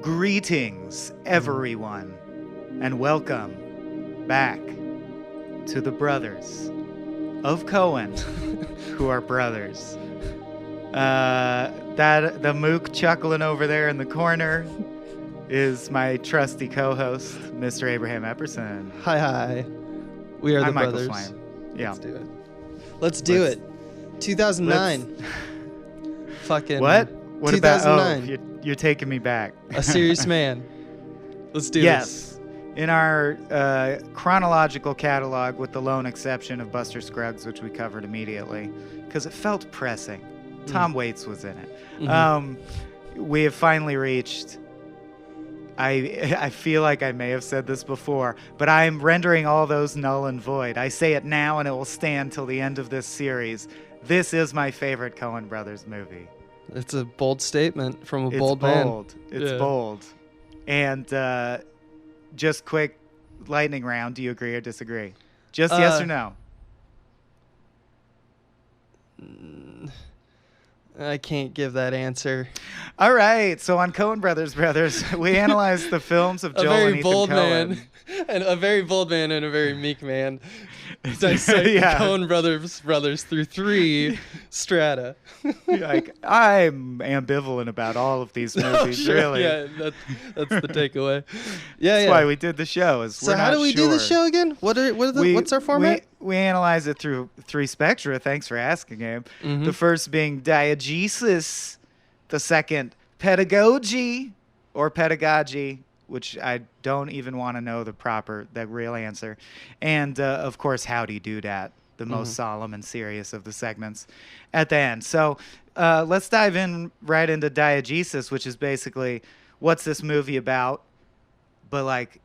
Greetings, everyone, and welcome back to the brothers of Coen, who are brothers. The mook chuckling over there in the corner is my trusty co-host, Mr. Abraham Epperson. Hi. We are the brothers. Michael Swain. Yeah. Let's do it. 2009. Fucking. What? What 2009. about? Oh, you're taking me back. A Serious Man. Let's do this. Yes. In our chronological catalog, with the lone exception of Buster Scruggs, which we covered immediately, because it felt pressing. Tom Waits was in it. Mm-hmm. We have finally reached... I feel like I may have said this before, but I'm rendering all those null and void. I say it now, and it will stand till the end of this series. This is my favorite Coen Brothers movie. It's a bold statement from a bold man. It's bold. And just quick lightning round. Do you agree or disagree? Just yes or no? I can't give that answer. All right. So on Coen Brothers, we analyzed the films of Joel and Ethan Coen. A very bold man and a very meek man. Dissect Coen brothers through three strata. I'm ambivalent about all of these movies, really. Yeah, that's the takeaway. That's why we did the show. So how do we do the show again? What's our format? We analyze it through three spectra. Thanks for asking, Abe. Mm-hmm. The first being diegesis, the second pedagogy or pedagogy, which I don't even want to know the real answer. And, of course, howdy do dat, the most solemn and serious of the segments at the end. So let's dive in right into diegesis, which is basically what's this movie about, but like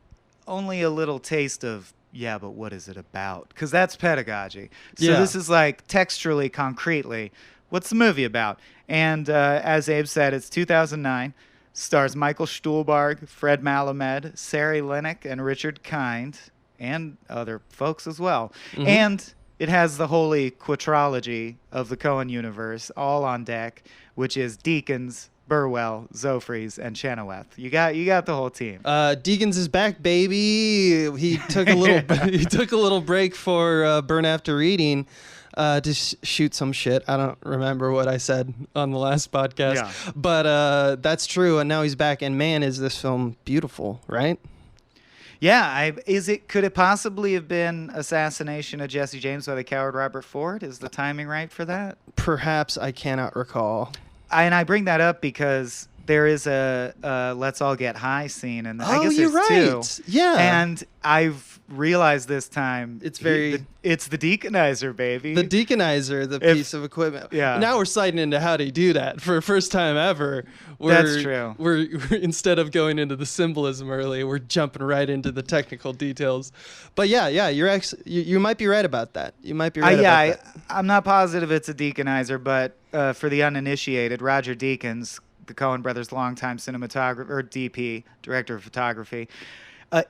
only a little taste of, yeah, but what is it about? Because that's pedagogy. So this is like texturally, concretely, what's the movie about? And as Abe said, it's 2009. Stars Michael Stuhlbarg, Fred Malamed, Sari Lennox, and Richard Kind, and other folks as well. Mm-hmm. And it has the holy quadrilogy of the Coen universe all on deck, which is Deakins, Burwell, Zofries, and Chenoweth. You got the whole team. Deakins is back, baby. He took a little break for Burn After Reading. To shoot some shit. I don't remember what I said on the last podcast, but that's true. And now he's back. And man, is this film beautiful, right? Yeah. Could it possibly have been Assassination of Jesse James by the Coward Robert Ford? Is the timing right for that? Perhaps. I cannot recall. And I bring that up because there is a Let's All Get High scene, and I guess you're there's two. Yeah. And I've realized this time it's the Deaconizer, baby. The Deaconizer, the piece of equipment. Yeah. Now we're sliding into how do you do that for first time ever. That's true. We're instead of going into the symbolism early, we're jumping right into the technical details. But yeah, you might be right about that. You might be right about that. I'm not positive it's a Deaconizer, but for the uninitiated, Roger Deakins, the Coen brothers' longtime cinematographer, or DP, director of photography,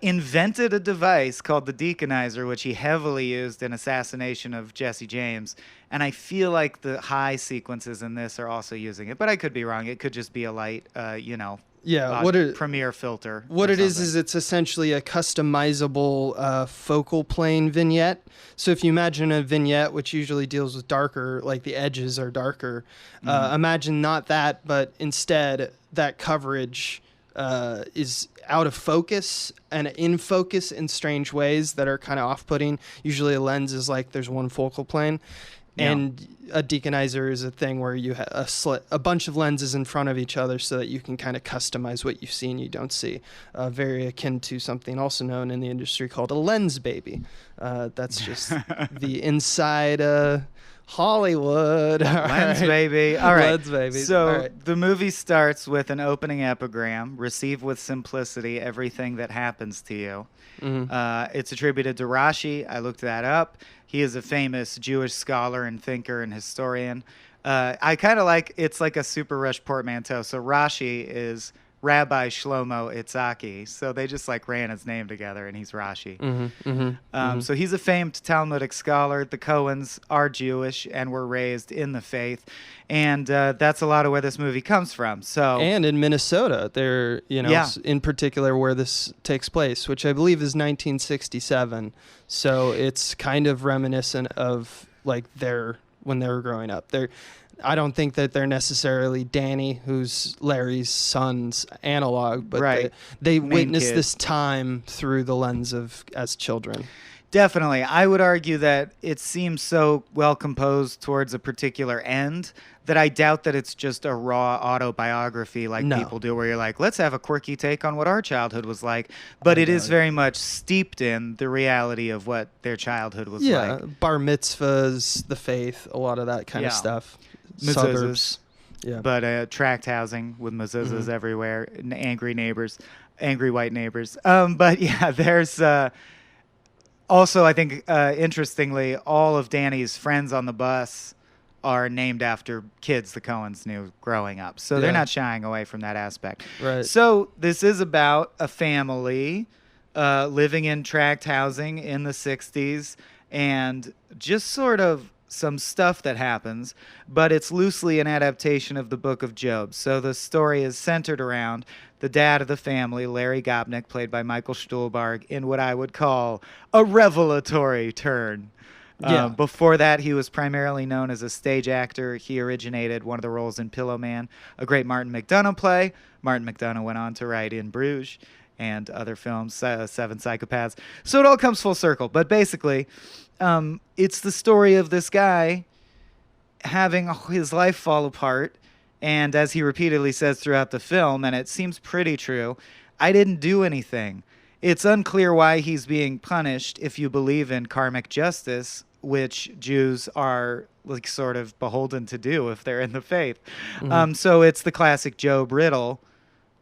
invented a device called the Deaconizer, which he heavily used in Assassination of Jesse James. And I feel like the high sequences in this are also using it, but I could be wrong. It could just be a light, Premiere filter. What it is it's essentially a customizable focal plane vignette. So if you imagine a vignette, which usually deals with darker, like the edges are darker, imagine not that, but instead that coverage is out of focus and in focus in strange ways that are kind of off-putting. Usually a lens is like there's one focal plane. Yeah. And a Deaconizer is a thing where you have a bunch of lenses in front of each other so that you can kind of customize what you see and you don't see. Very akin to something also known in the industry called a lens baby. That's just the inside Hollywood. Lens baby. All right. Lens baby. So the movie starts with an opening epigram: receive with simplicity everything that happens to you. Mm-hmm. It's attributed to Rashi. I looked that up. He is a famous Jewish scholar and thinker and historian. I kind of it's like a Super Rush portmanteau. So Rashi is Rabbi Shlomo Itzhaki. So they just like ran his name together, and he's Rashi. So he's a famed Talmudic scholar. The Coens are Jewish and were raised in the faith, and that's a lot of where this movie comes from. So and in Minnesota, they're in particular where this takes place, which I believe is 1967. So it's kind of reminiscent of like when they were growing up. I don't think that they're necessarily Danny, who's Larry's son's analog, but they witness this time through the lens of as children. Definitely. I would argue that it seems so well composed towards a particular end that I doubt that it's just a raw autobiography like people do, where you're like, let's have a quirky take on what our childhood was like. But it is very much steeped in the reality of what their childhood was like. Yeah, bar mitzvahs, the faith, a lot of that kind of stuff. Suburbs. Yeah. But tract housing with mezuzahs everywhere, angry neighbors, angry white neighbors. But yeah, there's... Also, I think, interestingly, all of Danny's friends on the bus are named after kids the Coens knew growing up. So they're not shying away from that aspect. Right. So this is about a family living in tract housing in the 60s and just sort of some stuff that happens, but it's loosely an adaptation of the Book of Job. So the story is centered around the dad of the family, Larry Gopnik, played by Michael Stuhlbarg, in what I would call a revelatory turn. Before that, he was primarily known as a stage actor. He originated one of the roles in Pillow Man, a great Martin McDonagh play. Martin McDonagh went on to write In Bruges and other films, Seven Psychopaths. So it all comes full circle. But basically, it's the story of this guy having his life fall apart. And as he repeatedly says throughout the film, and it seems pretty true, I didn't do anything. It's unclear why he's being punished if you believe in karmic justice, which Jews are like sort of beholden to do if they're in the faith. So it's the classic Job riddle.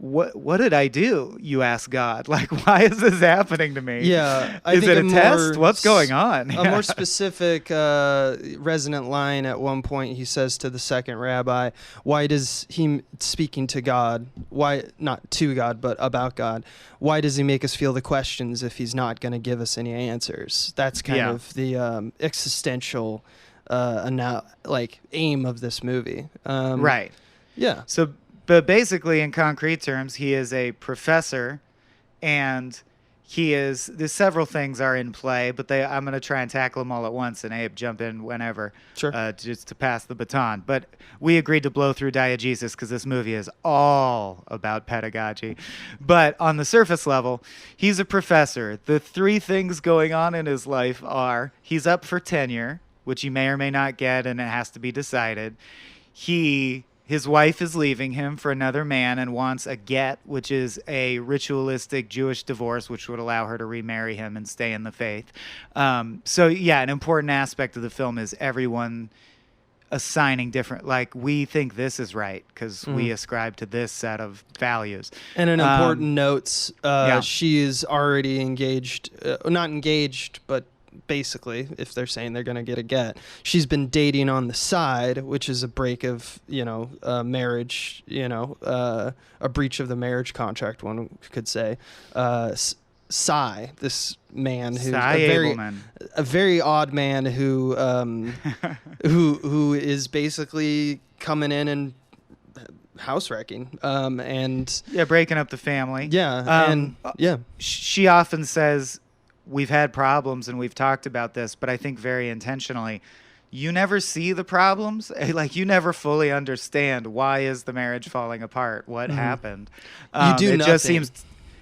What did I do? You ask God. Like, why is this happening to me? Yeah. Is it a test? What's going on? A more specific resonant line at one point, he says to the second rabbi, why does he, speaking to God, why, not to God, but about God, why does he make us feel the questions if he's not going to give us any answers? That's kind of the existential aim of this movie. Right. Yeah. But basically, in concrete terms, he is a professor, and there's several things are in play, but I'm going to try and tackle them all at once, and Abe, jump in whenever, just to pass the baton. But we agreed to blow through diegesis because this movie is all about pedagogy. But on the surface level, he's a professor. The three things going on in his life are he's up for tenure, which he may or may not get, and it has to be decided. His wife is leaving him for another man and wants a get, which is a ritualistic Jewish divorce, which would allow her to remarry him and stay in the faith. An important aspect of the film is everyone assigning different, like, we think this is right because we ascribe to this set of values. And an important note, she is already engaged, not engaged, but basically, if they're saying they're going to get a get, she's been dating on the side, which is a break of, marriage, a breach of the marriage contract, one could say. Cy, this man who's a very odd man who is basically coming in and house wrecking, and breaking up the family. She She often says, we've had problems and we've talked about this, but I think very intentionally, you never see the problems. Like, you never fully understand why is the marriage falling apart? What happened? You do nothing.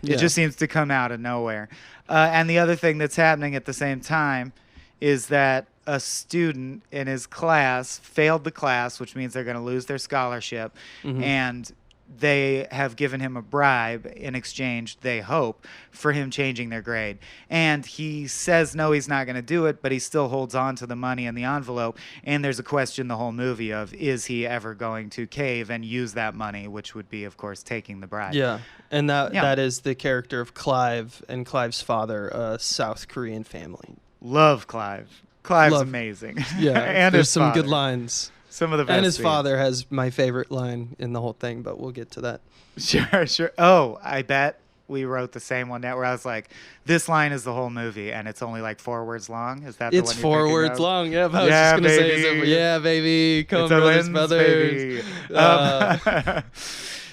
It just seems to come out of nowhere. And the other thing that's happening at the same time is that a student in his class failed the class, which means they're going to lose their scholarship, and they have given him a bribe in exchange, they hope, for him changing their grade. And he says no, he's not going to do it, but he still holds on to the money in the envelope. And there's a question the whole movie of, is he ever going to cave and use that money, which would be, of course, taking the bribe. Yeah, and that is the character of Clive and Clive's father, a South Korean family. Love Clive. Clive's amazing. Yeah, and there's some good lines. Some of the best. And his scenes. father has my favorite line in the whole thing, but we'll get to that. Sure. Oh, I bet we wrote the same one now where I was like, this line is the whole movie and it's only like 4 words long. Is that the one It's you're 4 thinking words of? long. Yeah, but I was just going to say, yeah, baby. Coen Brothers Brothers. Baby.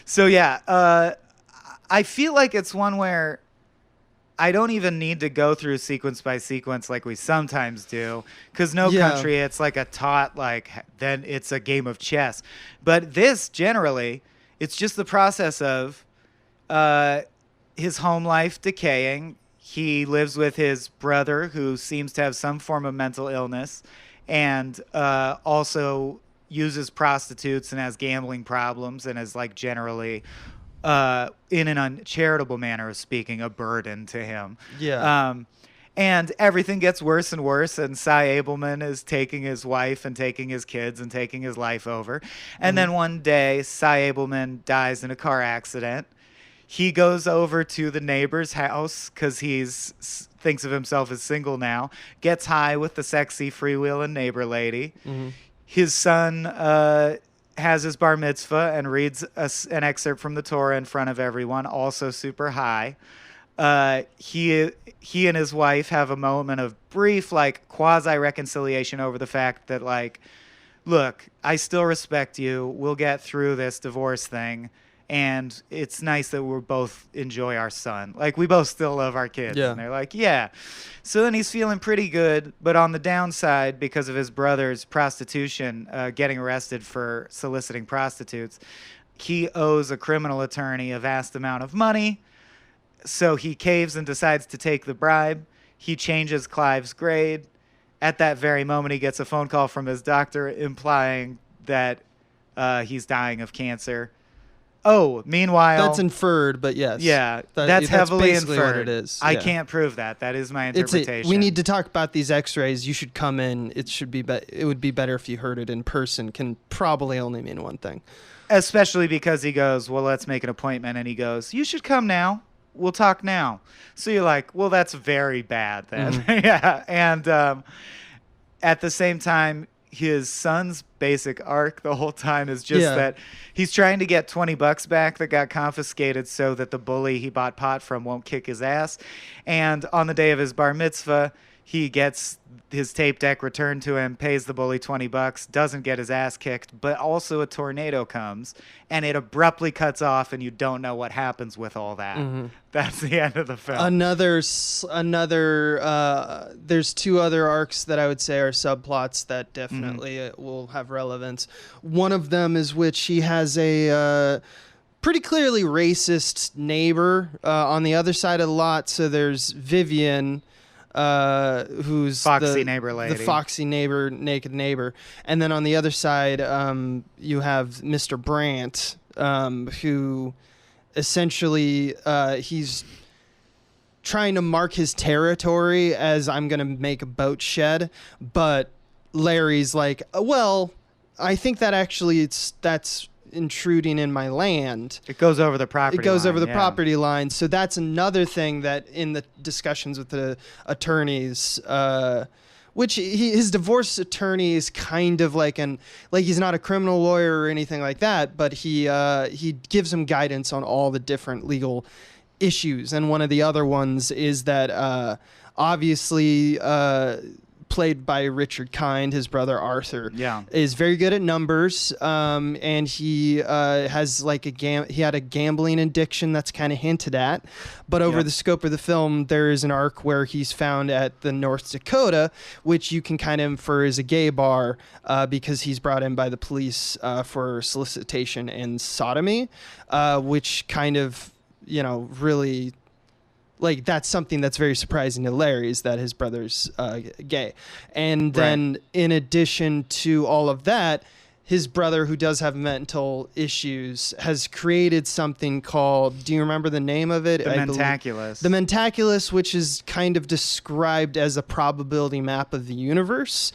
So, yeah, I feel like it's one where I don't even need to go through sequence by sequence like we sometimes do, because No Country, it's like a taut, like, then it's a game of chess. But this, generally, it's just the process of his home life decaying. He lives with his brother, who seems to have some form of mental illness, and also uses prostitutes and has gambling problems and is, like, generally... in an uncharitable manner of speaking, a burden to him. Yeah. And everything gets worse and worse, and Cy Abelman is taking his wife and taking his kids and taking his life over. And then one day, Cy Abelman dies in a car accident. He goes over to the neighbor's house because thinks of himself as single now, gets high with the sexy freewheeling neighbor lady. His son... has his bar mitzvah and reads an excerpt from the Torah in front of everyone, also super high. He and his wife have a moment of brief, like, quasi-reconciliation over the fact that, like, look, I still respect you. We'll get through this divorce thing. And it's nice that we both enjoy our son. Like, we both still love our kids. Yeah. And they're like, yeah. So then he's feeling pretty good. But on the downside, because of his brother's prostitution, getting arrested for soliciting prostitutes, he owes a criminal attorney a vast amount of money. So he caves and decides to take the bribe. He changes Clive's grade. At that very moment, he gets a phone call from his doctor implying that he's dying of cancer. Oh, meanwhile... That's inferred, but yes. Yeah, that's heavily basically inferred. What it is. I can't prove that. That is my interpretation. We need to talk about these x-rays. You should come in. It would be better if you heard it in person. Can probably only mean one thing. Especially because he goes, well, let's make an appointment. And he goes, you should come now. We'll talk now. So you're like, well, that's very bad then. Yeah. And at the same time, his son's basic arc the whole time is just that he's trying to get $20 back that got confiscated so that the bully he bought pot from won't kick his ass. And on the day of his bar mitzvah, he gets his tape deck returned to him, pays the bully $20, doesn't get his ass kicked, but also a tornado comes and it abruptly cuts off and you don't know what happens with all that. That's the end of the film. There's 2 other arcs that I would say are subplots that definitely will have relevance. One of them is which he has a pretty clearly racist neighbor on the other side of the lot. So there's Vivian, who's foxy neighbor lady, the foxy neighbor, naked neighbor, and then on the other side, you have Mr. Brandt, who essentially he's trying to mark his territory as I'm going to make a boat shed, but Larry's like, well, I think that actually that's intruding in my land. It goes over the property line. Property line. So that's another thing that in the discussions with the attorneys, which his divorce attorney is kind of like he's not a criminal lawyer or anything like that, but he gives him guidance on all the different legal issues. And one of the other ones is that obviously played by Richard Kind, his brother Arthur, is very good at numbers, and he has like he had a gambling addiction that's kind of hinted at, but over the scope of the film, there is an arc where he's found at the North Dakota, which you can kind of infer is a gay bar, because he's brought in by the police for solicitation and sodomy, which kind of, really... Like, that's something that's very surprising to Larry, is that his brother's gay. And then in addition to all of that, his brother, who does have mental issues, has created something called, do you remember the name of it? The Mentaculus. The Mentaculus, which is kind of described as a probability map of the universe,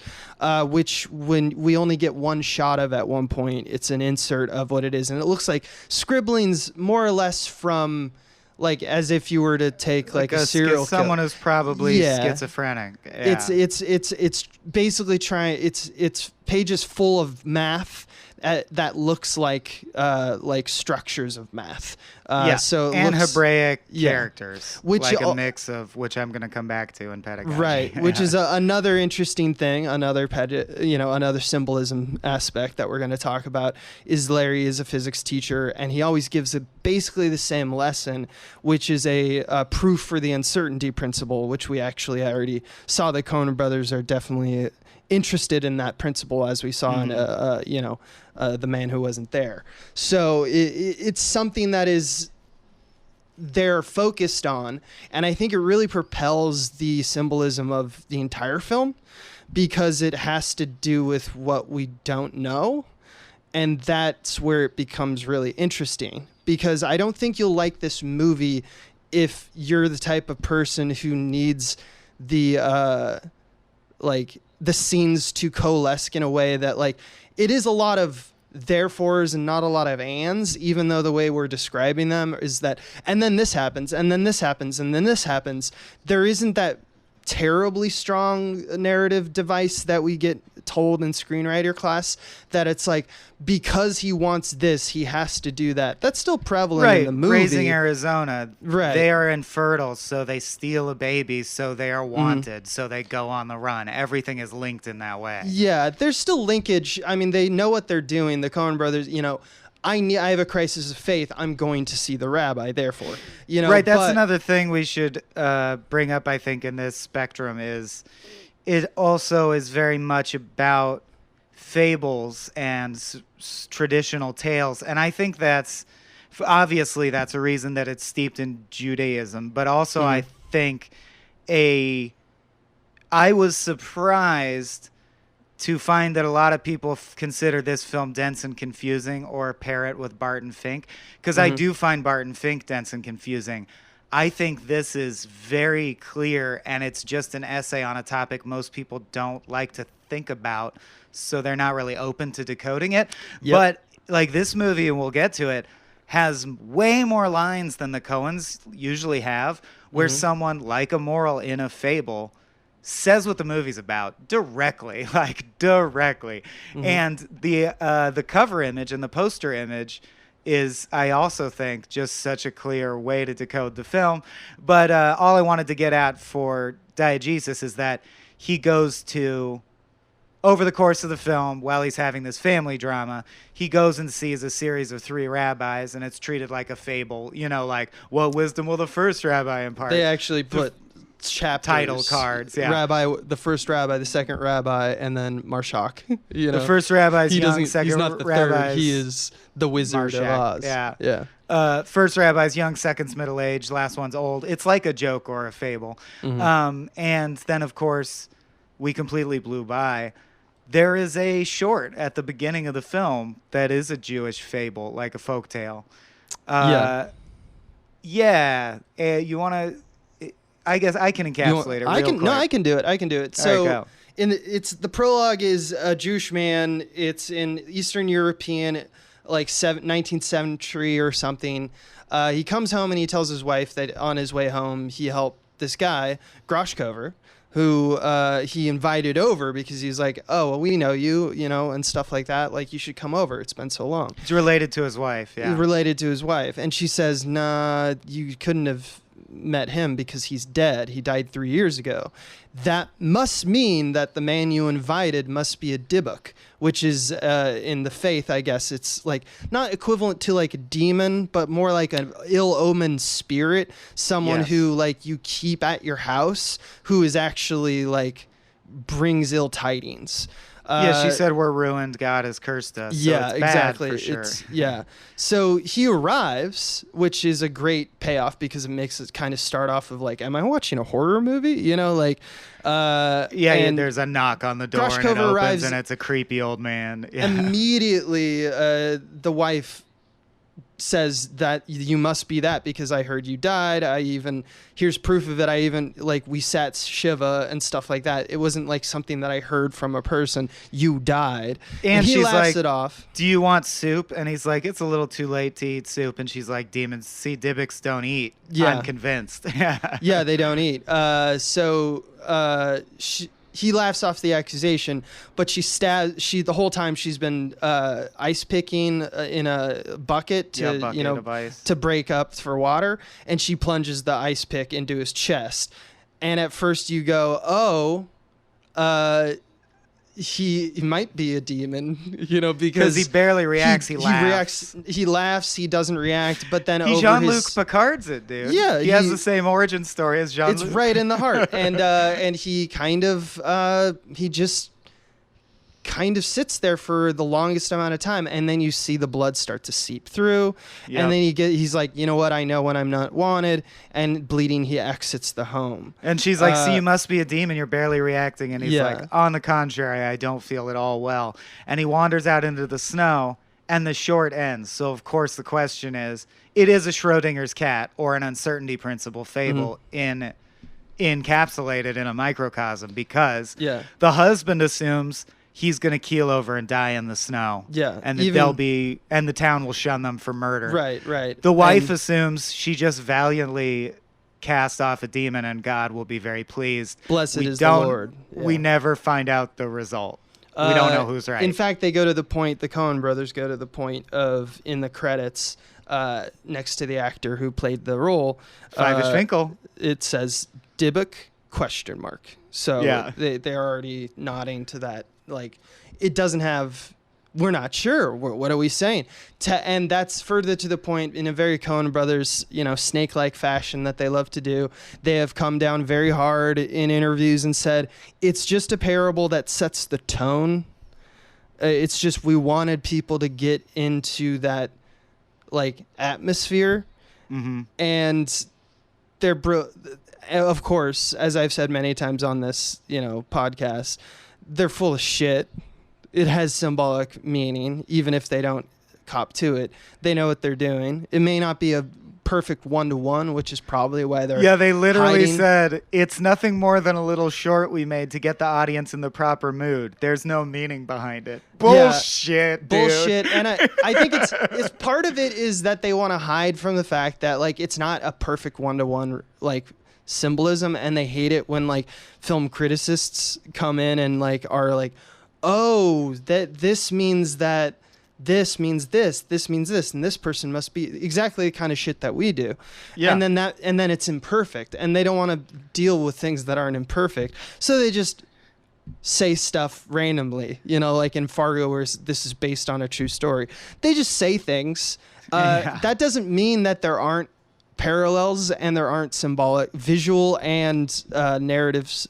which when we only get one shot of at one point, it's an insert of what it is. And it looks like scribblings more or less from... like as if you were to take like a serial someone killer. who's probably schizophrenic. Yeah. It's basically it's pages full of math that looks like structures of math. So and looks, Hebraic characters, which like a mix of which I'm going to come back to in pedagogy. Right, which is another interesting thing, another symbolism aspect that we're going to talk about is Larry is a physics teacher, and he always gives basically the same lesson, which is a proof for the uncertainty principle, which we actually already saw the Coen brothers are definitely interested in that principle, as we saw in The Man Who Wasn't There. So it's something that is they're focused on, and I think it really propels the symbolism of the entire film, because it has to do with what we don't know, and that's where it becomes really interesting, because I don't think you'll like this movie if you're the type of person who needs the scenes to coalesce in a way that, like, it is a lot of therefores and not a lot of ands, even though the way we're describing them is that, and then this happens, and then this happens, and then this happens. There isn't that terribly strong narrative device that we get told in screenwriter class, that it's like, because he wants this, he has to do that. That's still prevalent in the movie. Raising Arizona, right? They are infertile, so they steal a baby, so they are wanted, so they go on the run. Everything is linked in that way. Yeah, there's still linkage. I mean, they know what they're doing. The Coen brothers, I have a crisis of faith. I'm going to see the rabbi. Therefore, right. That's another thing we should bring up. I think in this spectrum is it also is very much about fables and traditional tales, and I think that's obviously that's a reason that it's steeped in Judaism, but also I think I was surprised to find that a lot of people consider this film dense and confusing, or pair it with Barton Fink, because I do find Barton Fink dense and confusing. I think this is very clear, and it's just an essay on a topic most people don't like to think about, so they're not really open to decoding it. Yep. But like this movie, and we'll get to it, has way more lines than the Coens usually have, where someone like a moral in a fable says what the movie's about directly. And the cover image and the poster image is, I also think, just such a clear way to decode the film. But all I wanted to get at for Diegesis is that he goes to, over the course of the film, while he's having this family drama, he goes and sees a series of 3 rabbis, and it's treated like a fable, like, what wisdom will the first rabbi impart? They actually put chapters, title cards, rabbi, the first rabbi, the second rabbi, and then Marshak. The first rabbi's young, second he's not the rabbi's third, he is the Wizard of Oz. First rabbi's young, second's middle-aged, last one's old. It's like a joke or a fable. And then, of course, we completely blew by. There is a short at the beginning of the film that is a Jewish fable, like a folktale. You want to... I guess I can encapsulate it. I can do it. So, it's the prologue is a Jewish man. It's in Eastern European, like 19th century or something. He comes home and he tells his wife that on his way home he helped this guy Groshkover, who he invited over because he's like, oh, well, we know you, and stuff like that. Like, you should come over. It's been so long. It's related to his wife. Yeah, related to his wife, and she says, nah, you couldn't have met him because he's dead. He died 3 years ago. That must mean that the man you invited must be a Dybbuk, which is in the faith, I guess it's like not equivalent to like a demon, but more like an ill-omened spirit, someone who like you keep at your house, who is actually like brings ill tidings. She said we're ruined. God has cursed us. So yeah, it's bad exactly. for sure. So he arrives, which is a great payoff because it makes it kind of start off of like, am I watching a horror movie? And there's a knock on the door and it opens and it's a creepy old man. Yeah. Immediately, the wife says that you must be that because I heard you died. Here's proof of it. We sat Shiva and stuff like that. It wasn't like something that I heard from a person. You died. And he she's laughs like, it off. Do you want soup? And he's like, it's a little too late to eat soup. And she's like, demons see Dybbuk's don't eat. Yeah. I'm convinced. Yeah, they don't eat. He laughs off the accusation, but the whole time she's been ice picking in a bucket to break up for water, and she plunges the ice pick into his chest. And at first you go, he might be a demon, because he barely reacts. He laughs. He laughs. He doesn't react. But then Jean-Luc Picard's it, dude. Yeah, he has the same origin story as Jean-Luc. It's right in the heart, and he just kind of sits there for the longest amount of time, and then you see the blood start to seep through, and then he's like, you know what, I know when I'm not wanted, and bleeding, he exits the home. And she's like, see, you must be a demon, you're barely reacting. And he's like, on the contrary, I don't feel at all well. And he wanders out into the snow, and the short ends. So of course the question is, it is a Schrodinger's cat or an uncertainty principle fable encapsulated in a microcosm, because the husband assumes he's going to keel over and die in the snow. Yeah. And the town will shun them for murder. Right. The wife assumes she just valiantly cast off a demon and God will be very pleased. Blessed is the Lord. Yeah. We never find out the result. We don't know who's right. In fact, the Coen brothers go to the point of, in the credits, next to the actor who played the role, Five-ish Finkel, it says Dybbuk ? So they're already nodding to that. Like, it doesn't have, we're not sure. What are we saying? And that's further to the point, in a very Coen brothers, snake-like fashion that they love to do. They have come down very hard in interviews and said, it's just a parable that sets the tone. It's just, we wanted people to get into that, atmosphere. Mm-hmm. And of course, as I've said many times on this, podcast, they're full of shit. It has symbolic meaning, even if they don't cop to it. They know what they're doing. It may not be a perfect one-to-one, which is probably why they're they literally hiding. Said, it's nothing more than a little short we made to get the audience in the proper mood. There's no meaning behind it. Bullshit, dude. Bullshit. And I think it's part of it is that they want to hide from the fact that, it's not a perfect one-to-one, symbolism, and they hate it when film criticists come in and are like, oh, that this means that this means this means this, and this person must be exactly the kind of shit that we do. And then it's imperfect, and they don't want to deal with things that aren't imperfect, so they just say stuff randomly, like in Fargo, where this is based on a true story. They just say things. That doesn't mean that there aren't parallels and there aren't symbolic, visual and narratives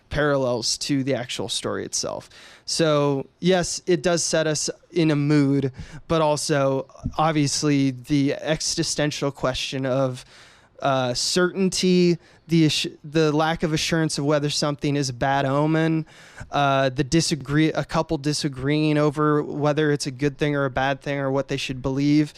parallels to the actual story itself. So yes, it does set us in a mood, but also obviously the existential question of certainty, the lack of assurance of whether something is a bad omen, a couple disagreeing over whether it's a good thing or a bad thing or what they should believe.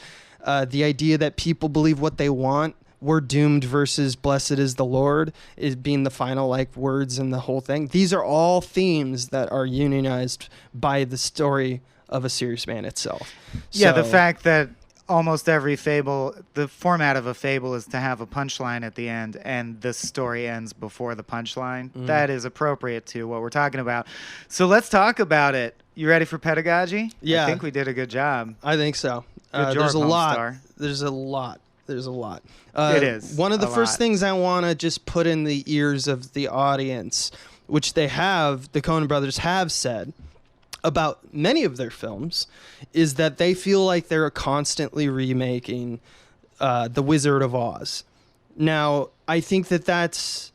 The idea that people believe what they want, we're doomed versus blessed is the Lord, is being the final words in the whole thing. These are all themes that are unionized by the story of A Serious Man itself. Yeah, the fact that almost every fable, the format of a fable is to have a punchline at the end, and the story ends before the punchline. That is appropriate to what we're talking about. So let's talk about it. You ready for pedagogy? Yeah. I think we did a good job. I think so. There's a lot. There's a lot. It is. One of the first things I want to just put in the ears of the audience, which the Coen brothers have said about many of their films, is that they feel like they're constantly remaking The Wizard of Oz. Now, I think that that's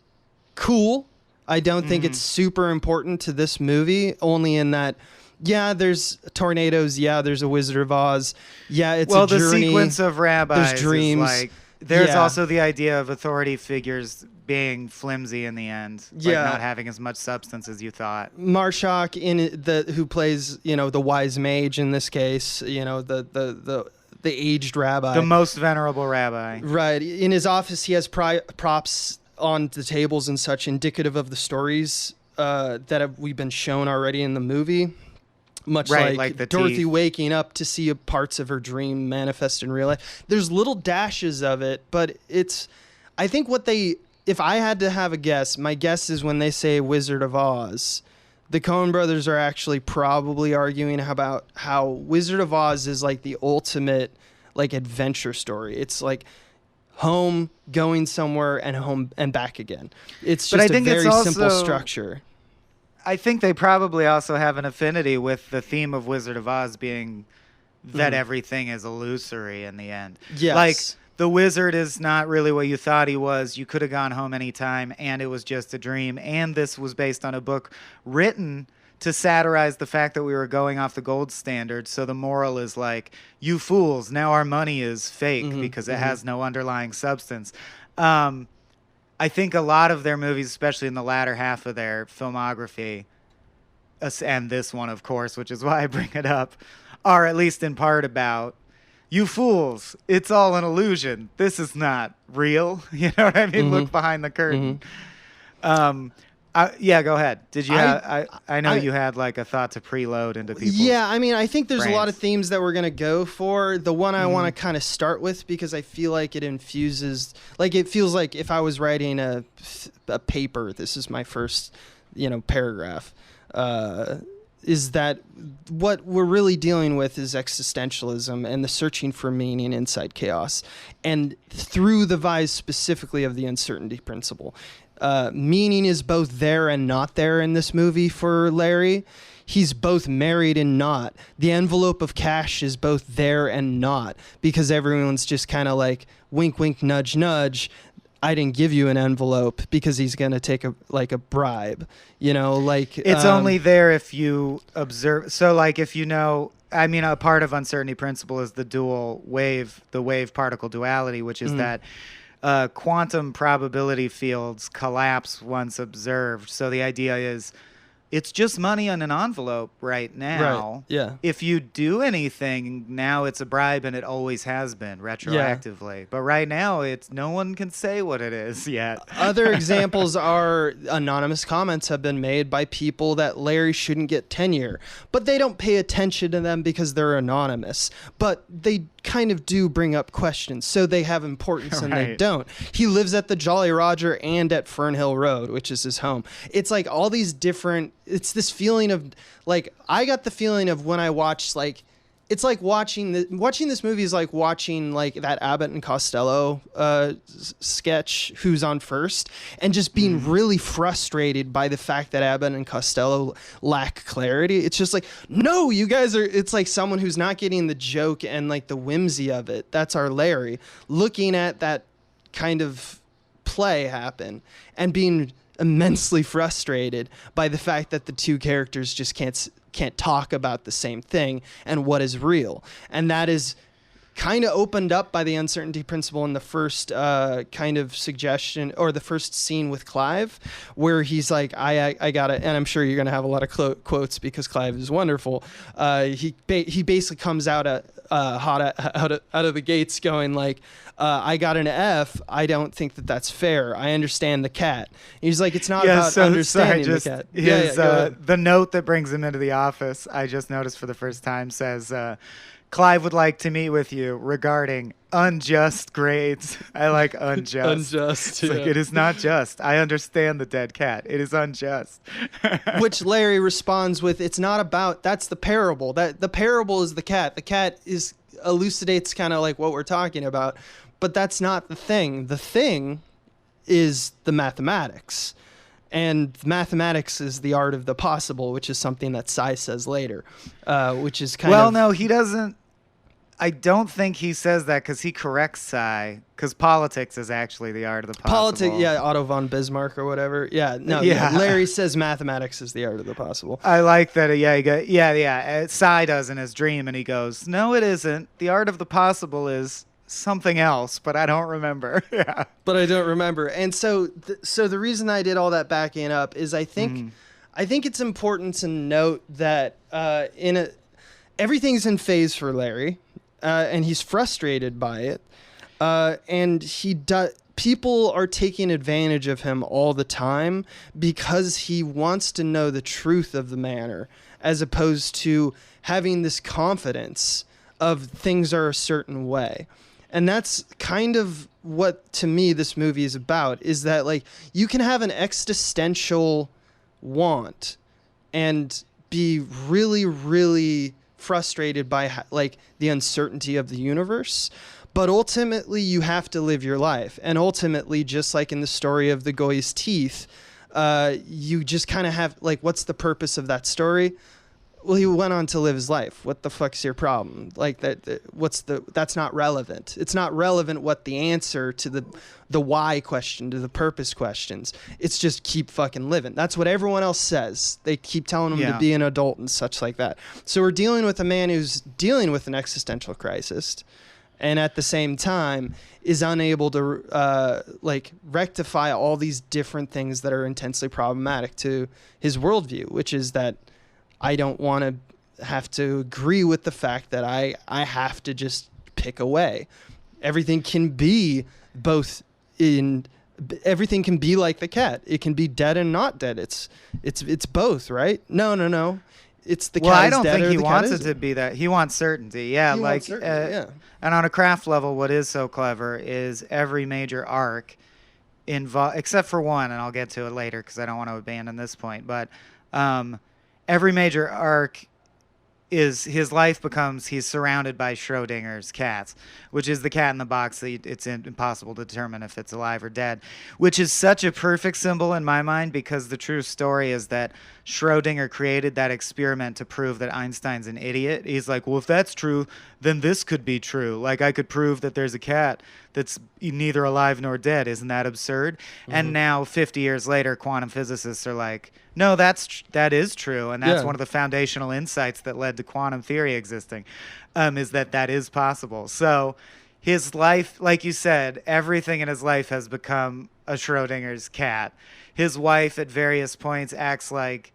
cool. I don't think it's super important to this movie, only in that, there's tornadoes. There's a Wizard of Oz. It's a journey. The sequence of rabbis. There's dreams. There's also the idea of authority figures being flimsy in the end, not having as much substance as you thought. Marshak who plays the wise mage in this case, the the aged rabbi. The most venerable rabbi. Right. In his office, he has props on the tables and such indicative of the stories we've been shown already in the movie. Much like the Dorothy teeth. waking up to see parts of her dream manifest in real life. There's little dashes of it, but I think if I had to have a guess, my guess is when they say Wizard of Oz, the Coen brothers are actually probably arguing about how Wizard of Oz is like the ultimate like adventure story. It's like home, going somewhere, and home and back again. It's just a very simple structure. I think they probably also have an affinity with the theme of Wizard of Oz being that everything is illusory in the end. Yes. Like, the wizard is not really what you thought he was. You could have gone home anytime, and it was just a dream. And this was based on a book written to satirize the fact that we were going off the gold standard. So the moral is like, you fools, now our money is fake because it has no underlying substance. I think a lot of their movies, especially in the latter half of their filmography, and this one, of course, which is why I bring it up, are at least in part about, you fools, it's all an illusion. This is not real. You know what I mean? Look behind the curtain. Yeah, go ahead. Did you? I know you had like a thought to preload into people. Yeah, I mean, I think there's a lot of themes that we're gonna go for. The one I want to kind of start with because I feel like it infuses, like it feels like if I was writing a paper, this is my first, paragraph. Is that what we're really dealing with is existentialism and the searching for meaning inside chaos, and through the vise specifically of the uncertainty principle. Meaning is both there and not there in this movie for Larry. He's both married and not. The envelope of cash is both there and not because everyone's just kind of like wink, wink, nudge, nudge. I didn't give you an envelope because he's going to take a bribe, it's only there if you observe. So like if a part of uncertainty principle is the wave particle duality, which is that quantum probability fields collapse once observed. So the idea is it's just money on an envelope right now. Right. Yeah. If you do anything, now it's a bribe, and it always has been retroactively. Yeah. But right now, no one can say what it is yet. Other examples are anonymous comments have been made by people that Larry shouldn't get tenure, but they don't pay attention to them because they're anonymous. But they kind of do bring up questions, so they have importance and they don't. He lives at the Jolly Roger and at Fernhill Road, which is his home. It's like all these different, it's this feeling of like, I got the feeling of when I watched it's like watching this movie is like watching like that Abbott and Costello sketch, Who's on First, and just being really frustrated by the fact that Abbott and Costello lack clarity. It's just like, no, you guys are, it's like someone who's not getting the joke and like the whimsy of it. That's our Larry looking at that kind of play happen and being immensely frustrated by the fact that the two characters just can't talk about the same thing and what is real. And that is kind of opened up by the uncertainty principle in the first kind of suggestion, or the first scene with Clive, where he's like, I got it. And I'm sure you're going to have a lot of quotes because Clive is wonderful. He basically comes out hot out of the gates going like, I got an F. I don't think that's fair. I understand the cat. He's like, it's not about understanding the cat. The note that brings him into the office, I just noticed for the first time, says, Clive would like to meet with you regarding unjust grades. I like unjust. Unjust. It's like, it is not just. I understand the dead cat. It is unjust. Which Larry responds with, it's not about, that's the parable. That the parable is the cat. The cat elucidates kind of like what we're talking about, but that's not the thing. The thing is the mathematics. And mathematics is the art of the possible, which is something that Cy says later, which is kind of... Well, no, he doesn't. I don't think he says that because he corrects Cy, because politics is actually the art of the possible. Politics, yeah, Otto von Bismarck or whatever. Yeah, no, yeah. Larry says mathematics is the art of the possible. I like that. Yeah. Cy does in his dream, and he goes, no, it isn't. The art of the possible is something else, but I don't remember. Yeah. But I don't remember. And so the reason I did all that backing up is I think it's important to note that everything's in phase for Larry. and he's frustrated by it. And people are taking advantage of him all the time because he wants to know the truth of the matter, as opposed to having this confidence of things are a certain way. And that's kind of what, to me, this movie is about, is that, like, you can have an existential want and be really, really frustrated by, like, the uncertainty of the universe. But ultimately, you have to live your life. And ultimately, just like in the story of the Goy's teeth, you just kind of have, like, what's the purpose of that story? Well, he went on to live his life. What the fuck's your problem? Like, that's not relevant. It's not relevant what the answer to the why question, to the purpose questions. It's just keep fucking living. That's what everyone else says. They keep telling him to be an adult and such like that. So we're dealing with a man who's dealing with an existential crisis, and at the same time is unable to rectify all these different things that are intensely problematic to his worldview, which is that I don't want to have to agree with the fact that I have to just pick away. Everything can be everything can be like the cat. It can be dead and not dead. It's both, right? No. It's the cat. Well, I don't think he wants it to be that. He wants certainty. Yeah, And on a craft level, what is so clever is every major arc except for one, and I'll get to it later because I don't want to abandon this point, but every major arc is his life becomes he's surrounded by Schrodinger's cats, which is the cat in the box that it's impossible to determine if it's alive or dead, which is such a perfect symbol in my mind, because the true story is that Schrodinger created that experiment to prove that Einstein's an idiot. He's like, well, if that's true, then this could be true. Like, I could prove that there's a cat that's neither alive nor dead. Isn't that absurd? Mm-hmm. And now, 50 years later, quantum physicists are like, no, that is true. And that's one of the foundational insights that led to quantum theory existing, is that is possible. So his life, like you said, everything in his life has become a Schrodinger's cat. His wife at various points acts like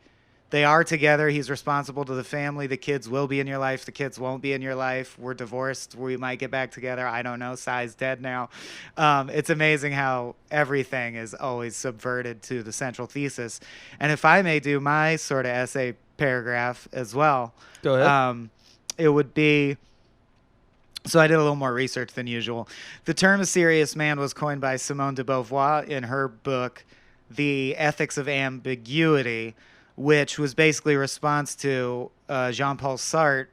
they are together. He's responsible to the family. The kids will be in your life. The kids won't be in your life. We're divorced. We might get back together. I don't know. Sai's dead now. It's amazing how everything is always subverted to the central thesis. And if I may do my sort of essay paragraph as well. Go ahead. It would be... So I did a little more research than usual. The term "a serious man" was coined by Simone de Beauvoir in her book, The Ethics of Ambiguity, which was basically a response to Jean-Paul Sartre,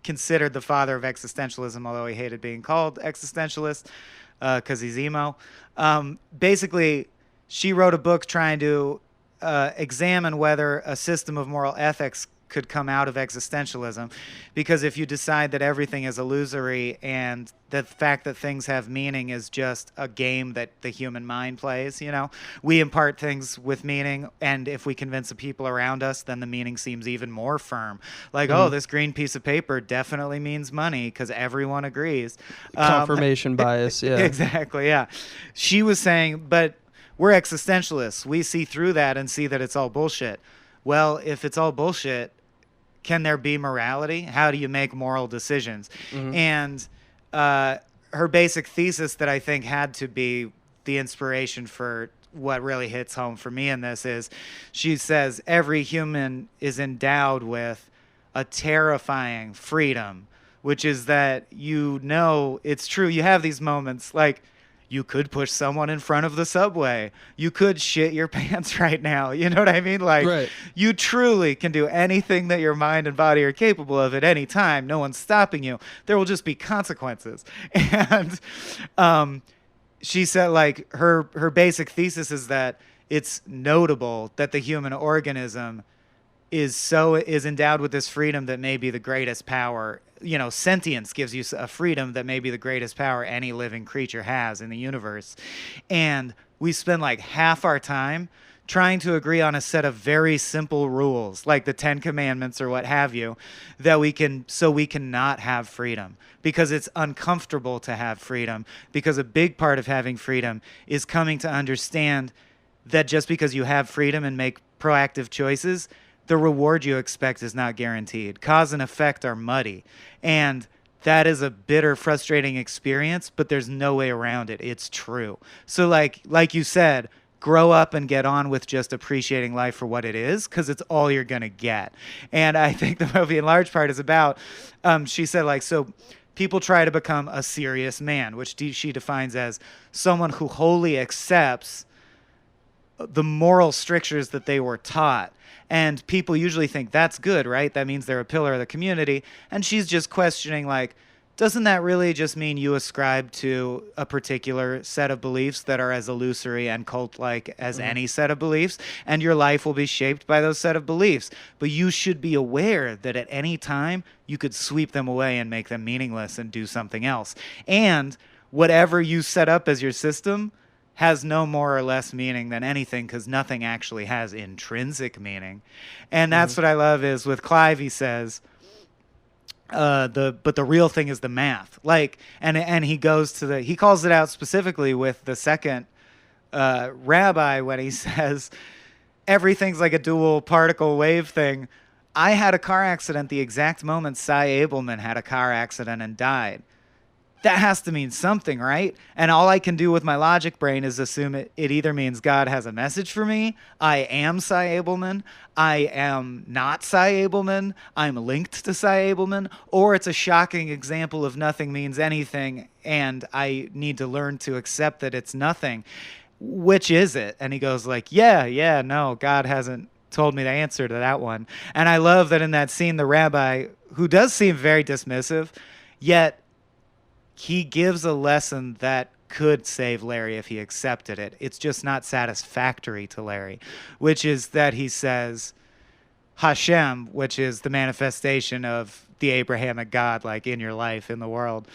considered the father of existentialism, although he hated being called existentialist because he's emo. Basically, she wrote a book trying to examine whether a system of moral ethics could come out of existentialism, because if you decide that everything is illusory and the fact that things have meaning is just a game that the human mind plays, we impart things with meaning, and if we convince the people around us, then the meaning seems even more firm. Like, oh, this green piece of paper definitely means money because everyone agrees. Confirmation bias, yeah. Exactly, yeah. She was saying, but we're existentialists. We see through that and see that it's all bullshit. Well, if it's all bullshit, can there be morality? How do you make moral decisions? Mm-hmm. And her basic thesis that I think had to be the inspiration for what really hits home for me in this is, she says every human is endowed with a terrifying freedom, which is that it's true. You have these moments like, you could push someone in front of the subway. You could shit your pants right now. You know what I mean? Like, right. You truly can do anything that your mind and body are capable of at any time. No one's stopping you. There will just be consequences. And she said, like, her basic thesis is that it's notable that the human organism is endowed with this freedom that may be the greatest power. Sentience gives you a freedom that may be the greatest power any living creature has in the universe. And we spend like half our time trying to agree on a set of very simple rules, like the 10 Commandments or what have you, so we can not have freedom, because it's uncomfortable to have freedom, because a big part of having freedom is coming to understand that just because you have freedom and make proactive choices, the reward you expect is not guaranteed. Cause and effect are muddy. And that is a bitter, frustrating experience, but there's no way around it. It's true. So like you said, grow up and get on with just appreciating life for what it is, because it's all you're going to get. And I think the movie in large part is about, she said, like, so people try to become a serious man, which she defines as someone who wholly accepts the moral strictures that they were taught. And people usually think that's good, right? That means they're a pillar of the community. And she's just questioning, like, doesn't that really just mean you ascribe to a particular set of beliefs that are as illusory and cult-like as any set of beliefs, and your life will be shaped by those set of beliefs? But you should be aware that at any time you could sweep them away and make them meaningless and do something else. And whatever you set up as your system has no more or less meaning than anything, because nothing actually has intrinsic meaning. And that's what I love is with Clive, he says, but the real thing is the math. Like, and he goes to he calls it out specifically with the second rabbi when he says everything's like a dual particle wave thing. I had a car accident the exact moment Cy Abelman had a car accident and died. That has to mean something, right? And all I can do with my logic brain is assume it either means God has a message for me, I am Cy Abelman, I am not Cy Abelman, I'm linked to Cy Abelman, or it's a shocking example of nothing means anything, and I need to learn to accept that it's nothing. Which is it? And he goes like, yeah, no, God hasn't told me the answer to that one. And I love that in that scene, the rabbi, who does seem very dismissive, yet he gives a lesson that could save Larry if he accepted it. It's just not satisfactory to Larry, which is that he says Hashem, which is the manifestation of the Abrahamic God, like in your life, in the world.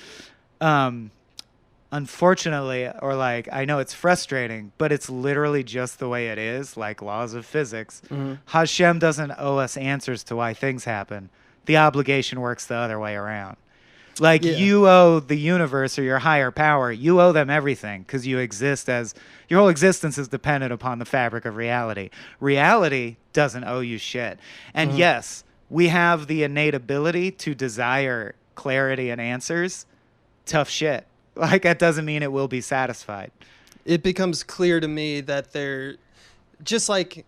Unfortunately, or like, I know it's frustrating, but it's literally just the way it is, like laws of physics. Hashem doesn't owe us answers to why things happen. The obligation works the other way around. Like, you owe the universe or your higher power, you owe them everything, because you exist as, your whole existence is dependent upon the fabric of reality. Reality doesn't owe you shit. And yes, we have the innate ability to desire clarity and answers. Tough shit. Like, that doesn't mean it will be satisfied. It becomes clear to me that they're just like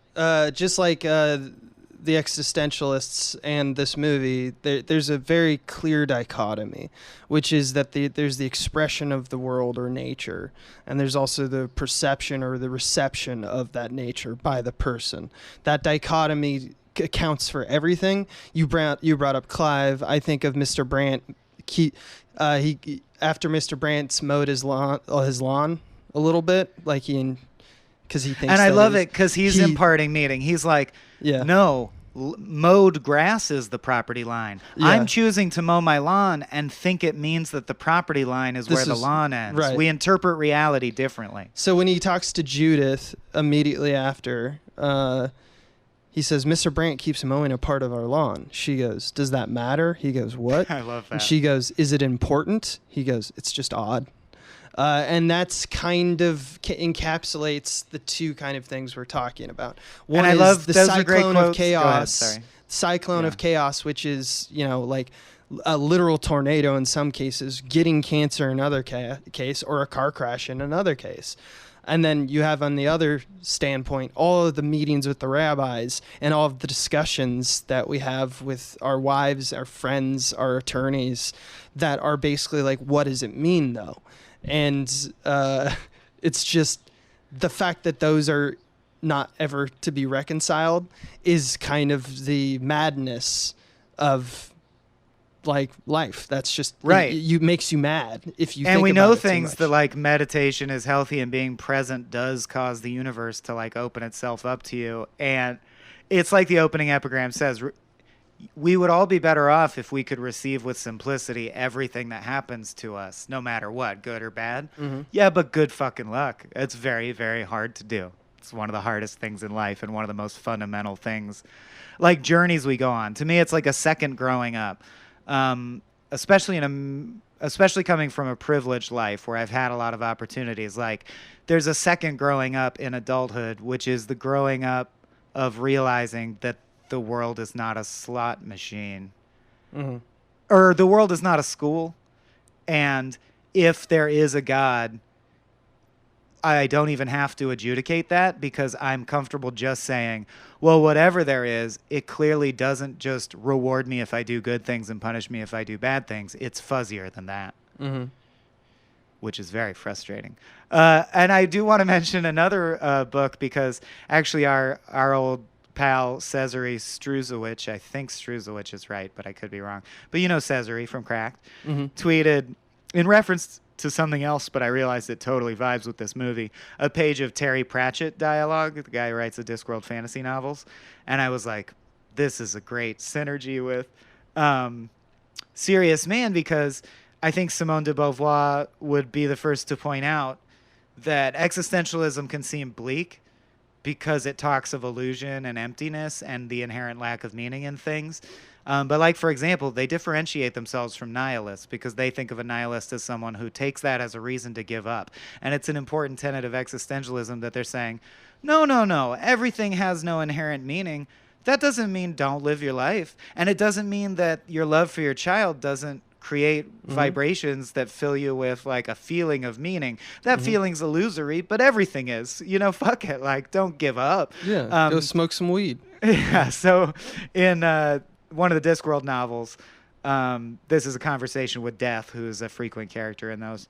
the existentialists and this movie, there's a very clear dichotomy, which is that there's the expression of the world or nature, and there's also the perception or the reception of that nature by the person. That dichotomy accounts for everything. You brought up Clive. I think of Mr. Brandt. He after Mr. Brandt's mowed his lawn a little bit, like because he thinks. And I love it because he's imparting meaning. He's like, no, mowed grass is the property line. I'm choosing to mow my lawn and think it means that the property line is where the lawn ends. Right. We interpret reality differently. So when he talks to Judith immediately after, he says, Mr. Brandt keeps mowing a part of our lawn. She goes, does that matter? He goes, what? I love that. And she goes, is it important? He goes, it's just odd. And that's kind of encapsulates the two kind of things we're talking about. One and I is love the cyclone of chaos. Cyclone of chaos, which is, like a literal tornado in some cases, getting cancer in another case, or a car crash in another case. And then you have on the other standpoint all of the meetings with the rabbis and all of the discussions that we have with our wives, our friends, our attorneys that are basically like, what does it mean though? And it's just the fact that those are not ever to be reconciled is kind of the madness of like life. That's just right. It makes you mad if you. And think we about know it things that like meditation is healthy and being present does cause the universe to like open itself up to you. And it's like the opening epigram says. We would all be better off if we could receive with simplicity everything that happens to us, no matter what, good or bad. Mm-hmm. Yeah, but good fucking luck. It's very, very hard to do. It's one of the hardest things in life and one of the most fundamental things. Like journeys we go on. To me, it's like a second growing up, especially coming from a privileged life where I've had a lot of opportunities. Like there's a second growing up in adulthood, which is the growing up of realizing that the world is not a slot machine. Mm-hmm. or the world is not a school, and if there is a God, I don't even have to adjudicate that because I'm comfortable just saying, well, whatever there is, it clearly doesn't just reward me if I do good things and punish me if I do bad things. It's fuzzier than that, which is very frustrating. And I do want to mention another book because actually our old pal Cesare Struzowicz, I think Struzowicz is right, but I could be wrong. But you know Cesare from Cracked, tweeted in reference to something else, but I realized it totally vibes with this movie, a page of Terry Pratchett dialogue, the guy who writes the Discworld fantasy novels. And I was like, this is a great synergy with Serious Man, because I think Simone de Beauvoir would be the first to point out that existentialism can seem bleak because it talks of illusion and emptiness and the inherent lack of meaning in things. But like, for example, they differentiate themselves from nihilists because they think of a nihilist as someone who takes that as a reason to give up. And it's an important tenet of existentialism that they're saying, no, everything has no inherent meaning. That doesn't mean don't live your life. And it doesn't mean that your love for your child doesn't create vibrations that fill you with like a feeling of meaning. That feeling's illusory, but everything is. Fuck it. Like, don't give up. Yeah, go smoke some weed. Yeah, so in one of the Discworld novels, this is a conversation with Death, who is a frequent character in those.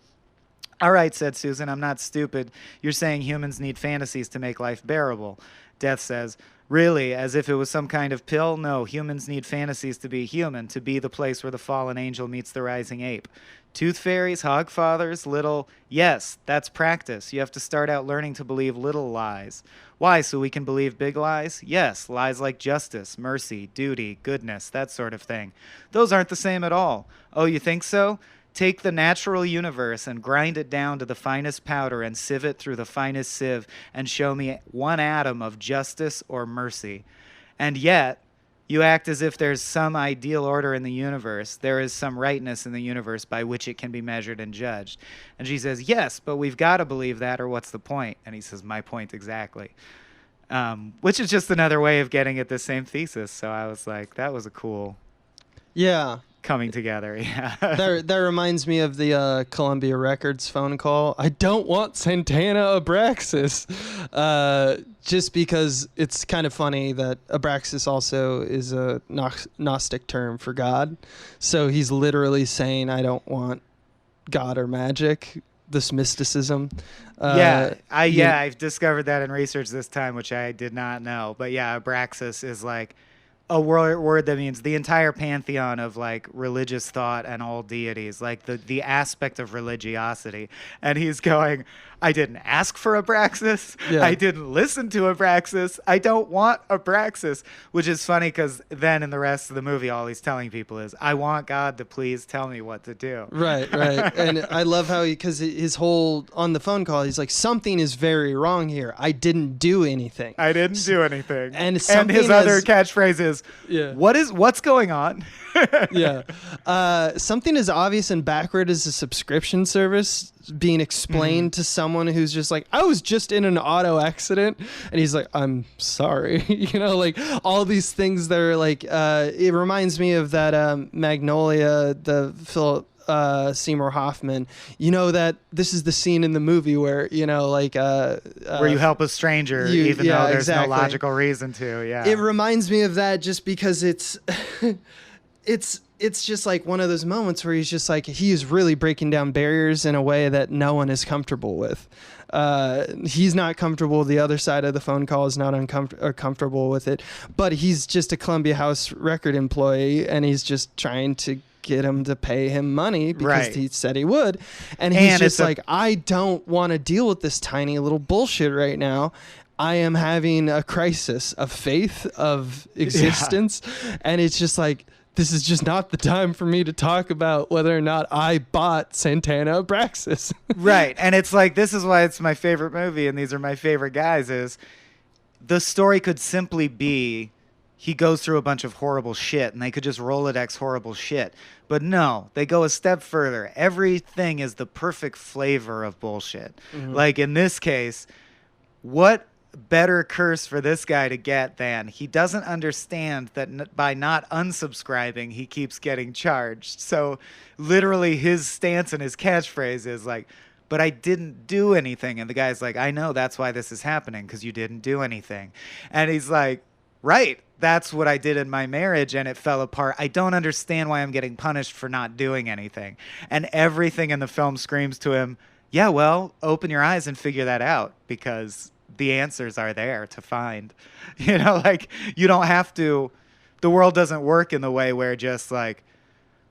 All right, said Susan, I'm not stupid. You're saying humans need fantasies to make life bearable. Death says, really, as if it was some kind of pill? No, humans need fantasies to be human, to be the place where the fallen angel meets the rising ape. Tooth fairies, hogfathers, little... Yes, that's practice. You have to start out learning to believe little lies. Why, so we can believe big lies? Yes, lies like justice, mercy, duty, goodness, that sort of thing. Those aren't the same at all. Oh, you think so? Take the natural universe and grind it down to the finest powder and sieve it through the finest sieve and show me one atom of justice or mercy. And yet, you act as if there's some ideal order in the universe. There is some rightness in the universe by which it can be measured and judged. And she says, yes, but we've got to believe that, or what's the point? And he says, my point exactly. Which is just another way of getting at the same thesis. So I was like, that was a cool... Yeah. Coming together, yeah. That reminds me of the Columbia Records phone call. I don't want Santana Abraxas. Just because it's kind of funny that Abraxas also is a Gnostic term for God. So he's literally saying, I don't want God or magic, this mysticism. I've discovered that in research this time, which I did not know. But yeah, Abraxas is like a word that means the entire pantheon of like religious thought and all deities, like the aspect of religiosity. And he's going, I didn't ask for Abraxas. Yeah. I didn't listen to Abraxas. I don't want Abraxas, which is funny because then in the rest of the movie, all he's telling people is, I want God to please tell me what to do. Right. And I love how because his whole, on the phone call, he's like, something is very wrong here. I didn't do anything. I didn't do anything. And his other catchphrase is, what's going on? Something as obvious and backward as a subscription service being explained to someone who's just like, I was just in an auto accident, and he's like, I'm sorry. Like all these things that are like, it reminds me of that Magnolia, the Philip Seymour Hoffman. That this is the scene in the movie where where you help a stranger even though there's no logical reason to. It reminds me of that just because it's it's just like one of those moments where he's just like, he is really breaking down barriers in a way that no one is comfortable with. He's not comfortable. The other side of the phone call is not comfortable with it, but he's just a Columbia House record employee, and he's just trying to get him to pay him money because he said he would. And he's just like, I don't want to deal with this tiny little bullshit right now. I am having a crisis of faith, of existence. And it's just like, this is just not the time for me to talk about whether or not I bought Santana Abraxas. Right. And it's like, this is why it's my favorite movie and these are my favorite guys, is the story could simply be he goes through a bunch of horrible shit and they could just Rolodex horrible shit. But no, they go a step further. Everything is the perfect flavor of bullshit. Like in this case, what better curse for this guy to get than he doesn't understand that by not unsubscribing, he keeps getting charged. So literally his stance and his catchphrase is like, but I didn't do anything. And the guy's like, I know, that's why this is happening, because you didn't do anything. And he's like, right, that's what I did in my marriage and it fell apart. I don't understand why I'm getting punished for not doing anything. And everything in the film screams to him, yeah, well, open your eyes and figure that out, because the answers are there to find. You know, like, you don't have to, the world doesn't work in the way where just like,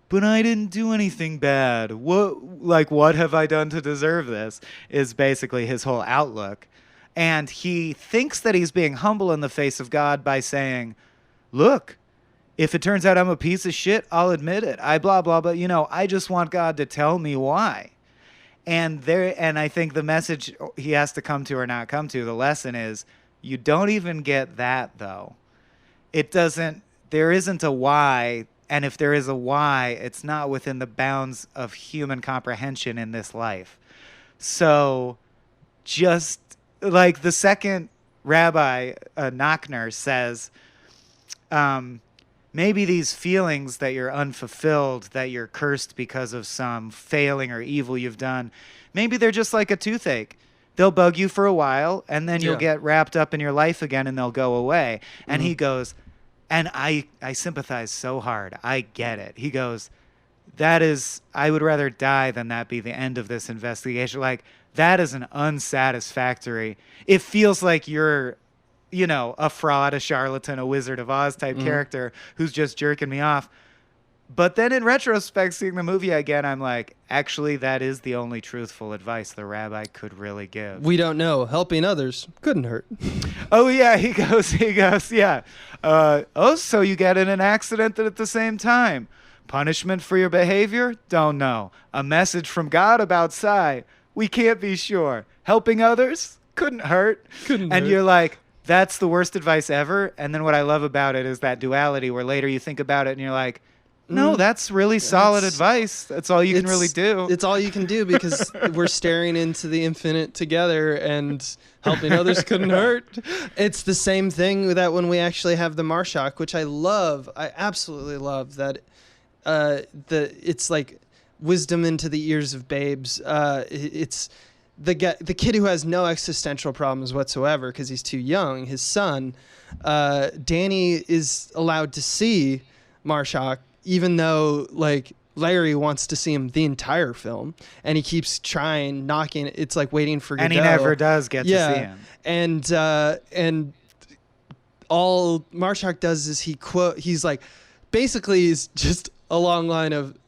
but I didn't do anything bad. What have I done to deserve this? Is basically his whole outlook. And he thinks that he's being humble in the face of God by saying, look, if it turns out I'm a piece of shit, I'll admit it. I blah, blah, blah. You know, I just want God to tell me why. And I think the message he has to come to or not come to, the lesson is, you don't even get that, though. There isn't a why, and if there is a why, it's not within the bounds of human comprehension in this life. So just like the second rabbi, Nachner, says, maybe these feelings that you're unfulfilled, that you're cursed because of some failing or evil you've done, maybe they're just like a toothache. They'll bug you for a while, and then you'll get wrapped up in your life again, and they'll go away. And he goes, and I sympathize so hard. I get it. He goes, I would rather die than that be the end of this investigation. Like, that is an unsatisfactory. It feels like you're, you know, a fraud, a charlatan, a Wizard of Oz type character who's just jerking me off. But then in retrospect, seeing the movie again, I'm like, actually, that is the only truthful advice the rabbi could really give. We don't know. Helping others couldn't hurt. Oh, yeah. He goes, yeah. So you get in an accident at the same time. Punishment for your behavior? Don't know. A message from God about Psy? We can't be sure. Helping others? Couldn't hurt. And you're like, that's the worst advice ever. And then what I love about it is that duality where later you think about it and you're like, no, that's really solid advice. That's all you can really do. It's all you can do because we're staring into the infinite together, and helping others couldn't hurt. It's the same thing that when we actually have the Marshak, which I love. I absolutely love that. It's like wisdom into the ears of babes. It's the kid who has no existential problems whatsoever because he's too young. His son, Danny, is allowed to see Marshak, even though like Larry wants to see him the entire film, and he keeps trying, knocking. It's like waiting for Godot. And he never does get to see him. And all Marshak does is he's like, basically is just a long line of,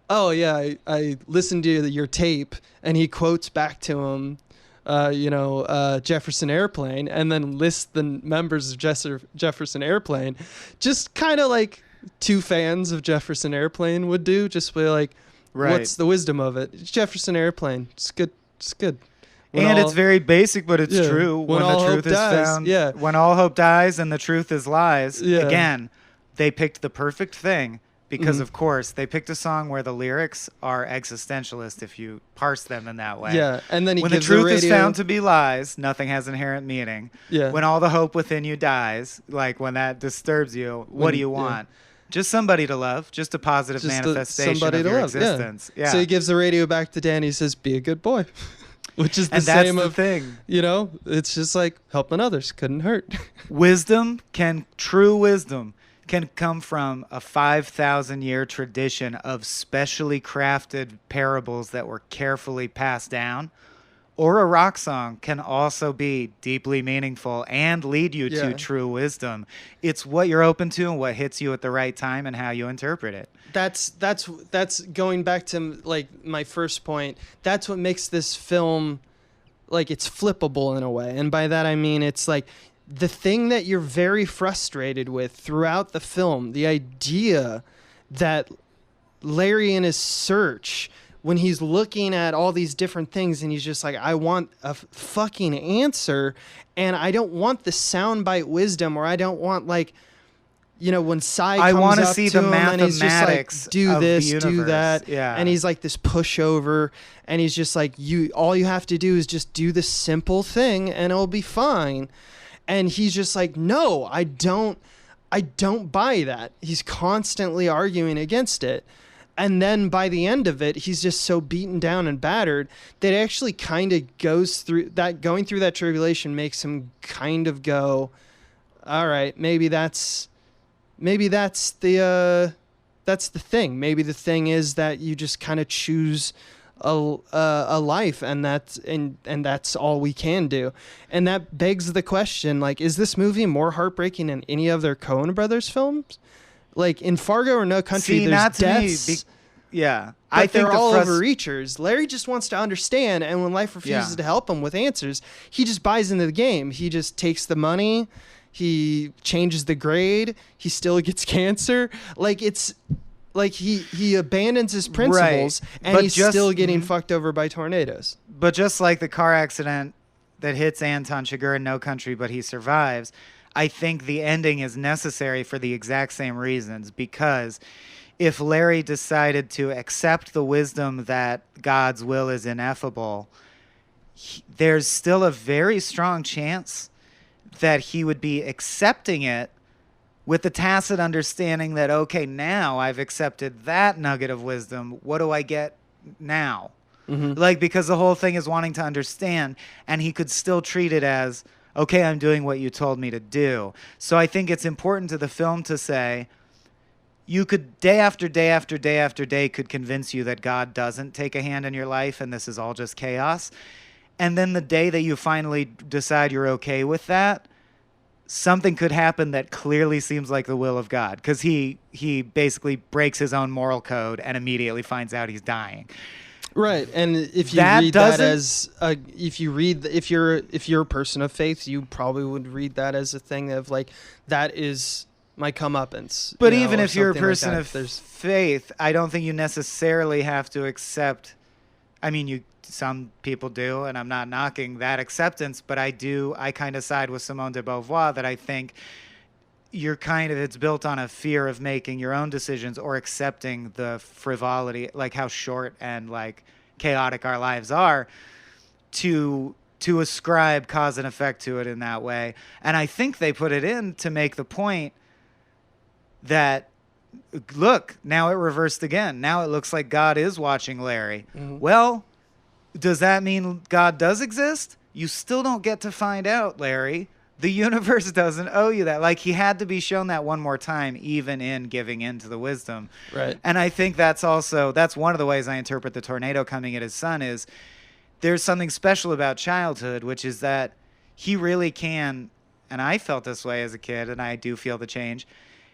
oh yeah, I listened to your tape, and he quotes back to him, Jefferson Airplane, and then lists the members of Jefferson Airplane, just kind of like two fans of Jefferson Airplane would do. Just be like, what's the wisdom of it? It's Jefferson Airplane. It's good. It's very basic, but it's true. When the truth is found, when all hope dies and the truth is lies. Again, they picked the perfect thing. Because, of course, they picked a song where the lyrics are existentialist if you parse them in that way. Yeah, and then when the truth is found to be lies, nothing has inherent meaning. Yeah. When all the hope within you dies, like when that disturbs you, what do you want? Just somebody to love, just a positive manifestation of your existence. Yeah. So he gives the radio back to Dan. He says, "Be a good boy," which is the same thing. It's just like helping others couldn't hurt. True wisdom can come from a 5,000-year tradition of specially crafted parables that were carefully passed down, or a rock song can also be deeply meaningful and lead you to true wisdom. It's what you're open to and what hits you at the right time and how you interpret it. That's going back to like my first point. That's what makes this film like it's flippable in a way, and by that I mean it's like the thing that you're very frustrated with throughout the film, the idea that Larry in his search, when he's looking at all these different things and he's just like, I want a fucking answer, and I don't want the soundbite wisdom, or I don't want like when Sai I comes want to up see to the him and he's just like, mathematics do of this, the do universe. that, Yeah. and he's like this pushover, and he's just like, all you have to do is just do this simple thing, and it'll be fine. And he's just like, no, I don't buy that. He's constantly arguing against it. And then by the end of it, he's just so beaten down and battered that it actually kind of going through that tribulation makes him kind of go, all right, maybe that's the thing. Maybe the thing is that you just kind of choose a life, and that's all we can do. And that begs the question, like, is this movie more heartbreaking than any other Coen brothers films? Like in Fargo or No Country, there's deaths. Yeah, I think they're all overreachers. Larry just wants to understand, and when life refuses to help him with answers, he just buys into the game. He just takes the money, he changes the grade, he still gets cancer. Like it's like he abandons his principles, and he's still getting fucked over by tornadoes. But just like the car accident that hits Anton Chigurh in No Country, but he survives, I think the ending is necessary for the exact same reasons, because if Larry decided to accept the wisdom that God's will is ineffable, there's still a very strong chance that he would be accepting it with the tacit understanding that, okay, now I've accepted that nugget of wisdom. What do I get now? Mm-hmm. Like, because the whole thing is wanting to understand, and he could still treat it as, okay, I'm doing what you told me to do. So I think it's important to the film to say, you could day after day after day after day could convince you that God doesn't take a hand in your life and this is all just chaos. And then the day that you finally decide you're okay with that, something could happen that clearly seems like the will of God, because he basically breaks his own moral code and immediately finds out he's dying. Right, and if you read that as if you're a person of faith, you probably would read that as a thing of like, that is my comeuppance. But even if you're a person of faith, I don't think you necessarily have to accept. I mean, some people do, and I'm not knocking that acceptance, but I kind of side with Simone de Beauvoir that I think it's built on a fear of making your own decisions or accepting the frivolity, like how short and like chaotic our lives are, to ascribe cause and effect to it in that way. And I think they put it in to make the point that, look, now it reversed again. Now it looks like God is watching Larry. Mm-hmm. Well, does that mean God does exist? You still don't get to find out, Larry. The universe doesn't owe you that. Like, he had to be shown that one more time, even in giving in to the wisdom. Right. And I think that's one of the ways I interpret the tornado coming at his son is there's something special about childhood, which is that he really can, and I felt this way as a kid, and I do feel the change.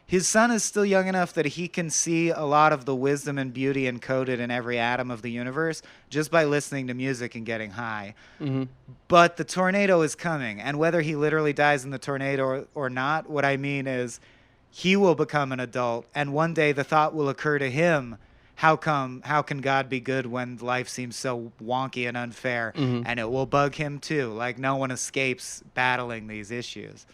His son is still young enough that he can see a lot of the wisdom and beauty encoded in every atom of the universe just by listening to music and getting high. Mm-hmm. But the tornado is coming, and whether he literally dies in the tornado or not, what I mean is he will become an adult, and one day the thought will occur to him, how can God be good when life seems so wonky and unfair? Mm-hmm. And it will bug him too. Like, no one escapes battling these issues.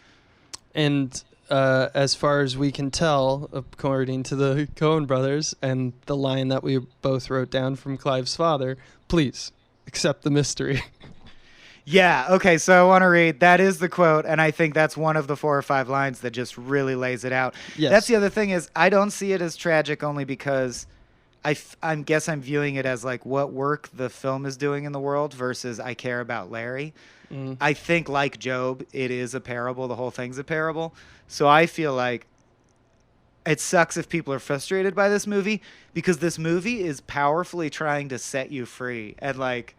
And as far as we can tell, according to the Coen brothers and the line that we both wrote down from Clive's father, please accept the mystery. Yeah, okay, so I want to read, that is the quote, and I think that's one of the 4 or 5 lines that just really lays it out. Yes. That's the other thing is, I don't see it as tragic only because I guess I'm viewing it as like what work the film is doing in the world versus I care about Larry. Mm. I think, like Job, it is a parable. The whole thing's a parable. So I feel like it sucks if people are frustrated by this movie, because this movie is powerfully trying to set you free and like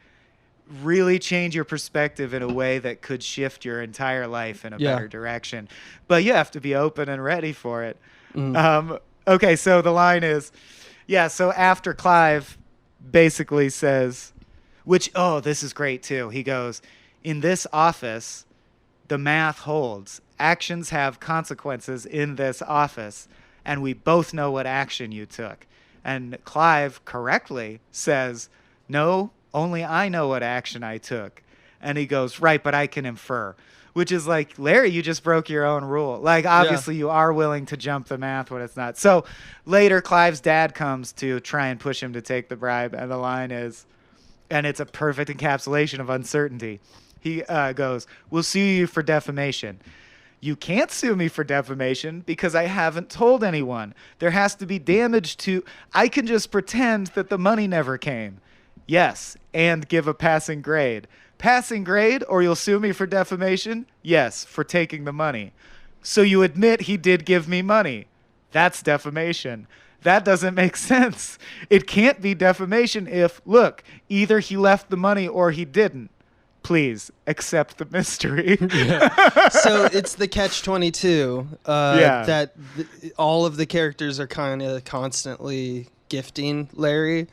really change your perspective in a way that could shift your entire life in a better direction. But you have to be open and ready for it. Mm. Okay, so the line is, so after Clive basically says, this is great too. He goes, in this office, the math holds. Actions have consequences in this office, and we both know what action you took. And Clive correctly says, no, only I know what action I took. And he goes, right, but I can infer. Which is like, Larry, you just broke your own rule. Like, obviously, you are willing to jump the math when it's not. So later, Clive's dad comes to try and push him to take the bribe. And the line is, and it's a perfect encapsulation of uncertainty. He goes, we'll sue you for defamation. You can't sue me for defamation because I haven't told anyone. There has to be damage to... I can just pretend that the money never came. Yes, and give a passing grade. Passing grade, or you'll sue me for defamation? Yes, for taking the money. So you admit he did give me money. That's defamation. That doesn't make sense. It can't be defamation if, look, either he left the money or he didn't. Please accept the mystery. So it's the catch-22 that all of the characters are kind of constantly gifting Larry.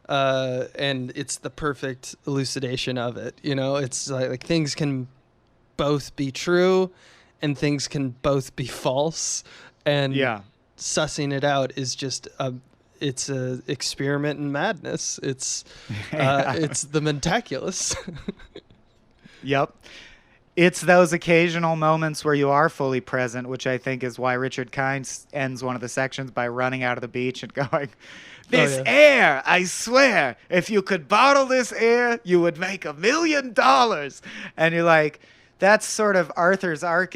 And it's the perfect elucidation of it. You know, it's like things can both be true and things can both be false. And sussing it out is just it's a experiment in madness. It's the mentaculous. Yep. It's those occasional moments where you are fully present, which I think is why Richard Kind ends one of the sections by running out of the beach and going, this air, I swear, if you could bottle this air, you would make $1 million. And you're like, that's sort of Arthur's arc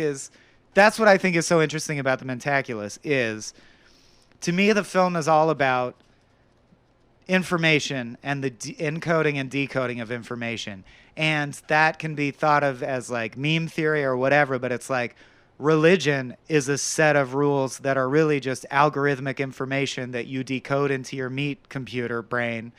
that's what I think is so interesting about the Mentaculus is, to me, the film is all about information and the encoding and decoding of information. And that can be thought of as like meme theory or whatever, but it's like religion is a set of rules that are really just algorithmic information that you decode into your meat computer brain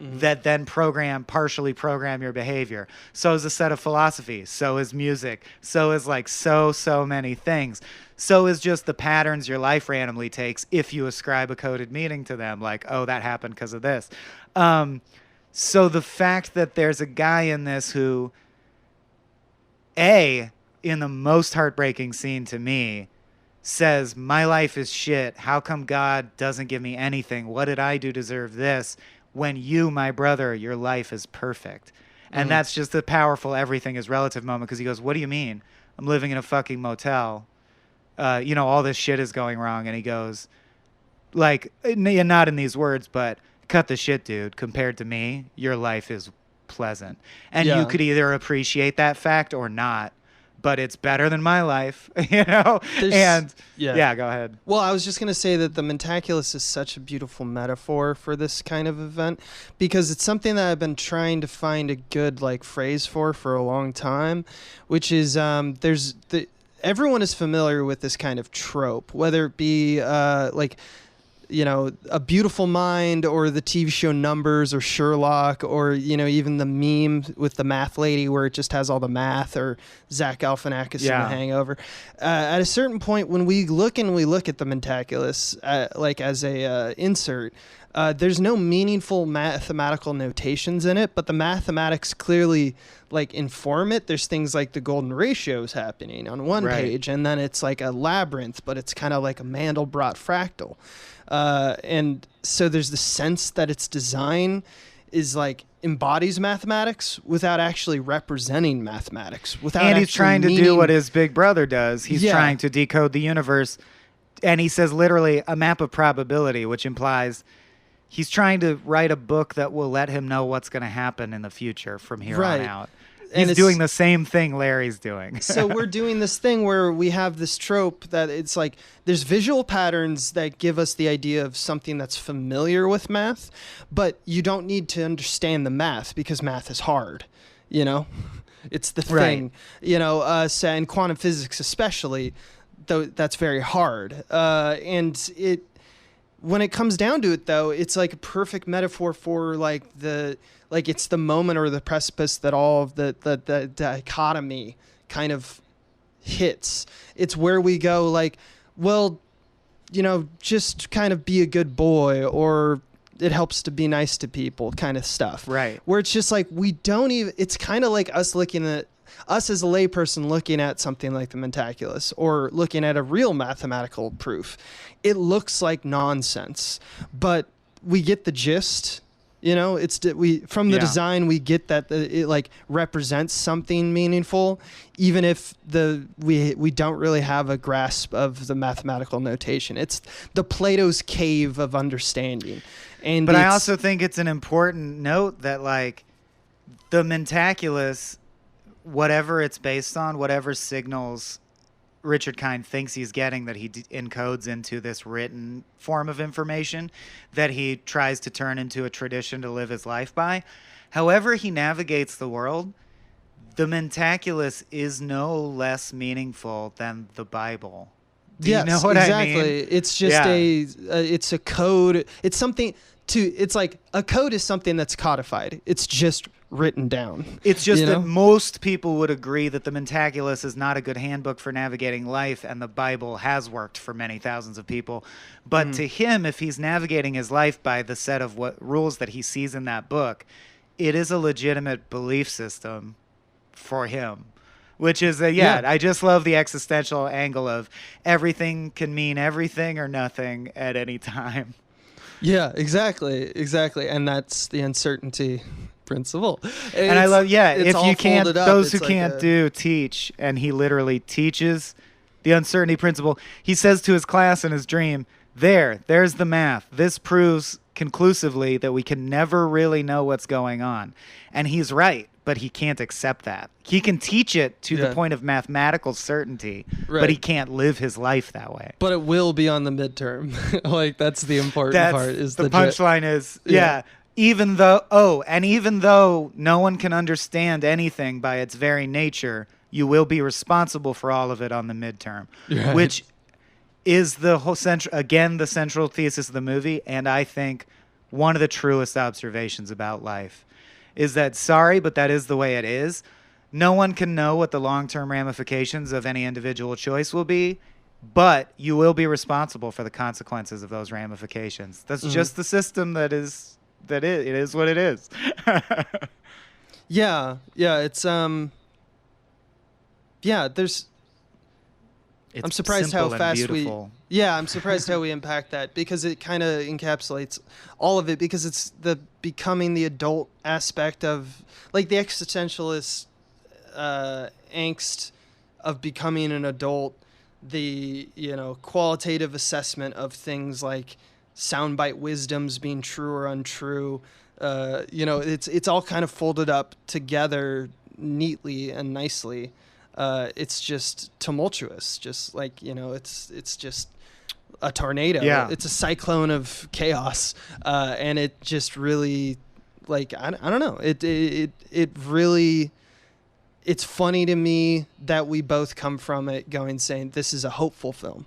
that then partially program your behavior. So is a set of philosophy. So is music. So is like so many things. So is just the patterns your life randomly takes if you ascribe a coded meaning to them. Like, oh, that happened because of this. So the fact that there's a guy in this who, in the most heartbreaking scene to me, says, my life is shit. How come God doesn't give me anything? What did I do to deserve this? When you, my brother, your life is perfect. And that's just a powerful everything is relative moment, because he goes, what do you mean? I'm living in a fucking motel. All this shit is going wrong. And he goes, like, not in these words, but cut the shit, dude. Compared to me, your life is pleasant. And you could either appreciate that fact or not. But it's better than my life, go ahead. Well, I was just going to say that the Mentaculus is such a beautiful metaphor for this kind of event, because it's something that I've been trying to find a good phrase for a long time, which is everyone is familiar with this kind of trope, whether it be A Beautiful Mind or the TV show Numbers or Sherlock or, even the meme with the math lady where it just has all the math, or Zach Galifianakis in The Hangover. At a certain point, when we look at the Mentaculus, as a insert, there's no meaningful mathematical notations in it, but the mathematics clearly inform it. There's things like the golden ratios happening on one page, and then it's like a labyrinth, but it's kind of like a Mandelbrot fractal. And so there's the sense that its design is embodies mathematics without actually representing mathematics. And he's trying to do what his big brother does. He's trying to decode the universe. And he says literally a map of probability, which implies he's trying to write a book that will let him know what's going to happen in the future from here on out. He's doing the same thing Larry's doing. So we're doing this thing where we have this trope that it's there's visual patterns that give us the idea of something that's familiar with math, but you don't need to understand the math because math is hard, It's the thing, so in quantum physics especially, though that's very hard. And when it comes down to it, though, it's a perfect metaphor for it's the moment or the precipice that all of the dichotomy kind of hits. It's where we go just kind of be a good boy, or it helps to be nice to people kind of stuff. Right. Where it's just we don't even, it's kind of like us looking at, us as a layperson looking at something like the Mentaculus or looking at a real mathematical proof. It looks like nonsense, but we get the gist You know, we from the Yeah. design we get that it like represents something meaningful, even if we don't really have a grasp of the mathematical notation. It's the Plato's cave of understanding, But I also think it's an important note that like the Mentaculus, whatever it's based on, whatever signals Richard Kind thinks he's getting that he encodes into this written form of information that he tries to turn into a tradition to live his life by. However he navigates the world, the Mentaculus is no less meaningful than the Bible. Do you know what exactly. I mean? It's just it's a code. It's something it's like a code is something that's codified. It's just written down. It's just that most people would agree that the Mentaculus is not a good handbook for navigating life, and the Bible has worked for many thousands of people. But to him, if he's navigating his life by the set of what rules that he sees in that book, it is a legitimate belief system for him. Which is, I just love the existential angle of everything can mean everything or nothing at any time. Yeah, exactly. And that's the uncertainty principle. And I love, if you can't, those who like can't do, teach. And he literally teaches the uncertainty principle. He says to his class in his dream, there's the math. This proves conclusively that we can never really know what's going on. And he's right, but he can't accept that. He can teach it to the point of mathematical certainty, but he can't live his life that way. But it will be on the midterm. Like, that's the important part. Is the punchline is, even though no one can understand anything by its very nature, you will be responsible for all of it on the midterm, which is the whole the central thesis of the movie, and I think one of the truest observations about life is that, but that is the way it is. No one can know what the long-term ramifications of any individual choice will be, but you will be responsible for the consequences of those ramifications. That's just the system it is what it is. It's I'm surprised how fast I'm surprised how we impact that, because it kind of encapsulates all of it, because it's the becoming the adult aspect of, like, the existentialist angst of becoming an adult, the qualitative assessment of things like soundbite wisdoms being true or untrue. It's all kind of folded up together neatly and nicely. It's just tumultuous, just like, it's just a tornado. It's a cyclone of chaos, and it just really, like, I don't know. It really, it's funny to me that we both come from it saying this is a hopeful film,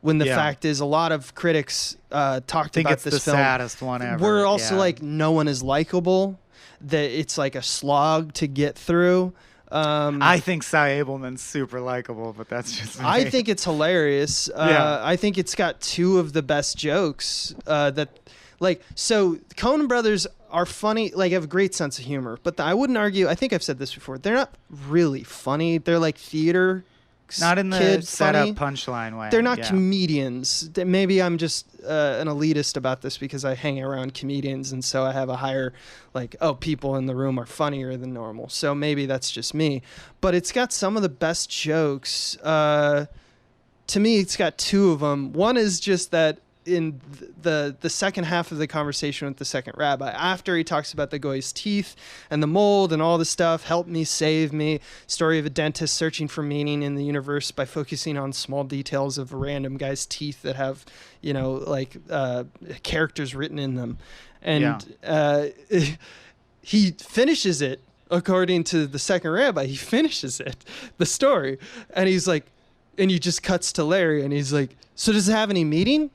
when the fact is a lot of critics talked about this film. It's the saddest one ever. We're also like, no one is likable, that it's like a slog to get through. I think Cy Abelman's super likable, but that's just me. I think it's hilarious. I think it's got two of the best jokes so Coen brothers are funny, like, have a great sense of humor, but I wouldn't argue, I think I've said this before, they're not really funny. They're like theater not in the setup punchline way. They're not comedians. Maybe I'm just an elitist about this because I hang around comedians, and so I have a higher, like, people in the room are funnier than normal. So maybe that's just me. But it's got some of the best jokes. To me, it's got two of them. One is just that in the second half of the conversation with the second rabbi, after he talks about the goy's teeth and the mold and all the stuff, help me, save me, story of a dentist searching for meaning in the universe by focusing on small details of a random guy's teeth that have, characters written in them. And he finishes it, according to the second rabbi, he finishes it, the story, and he's like, and he just cuts to Larry, and he's like, so does it have any meaning?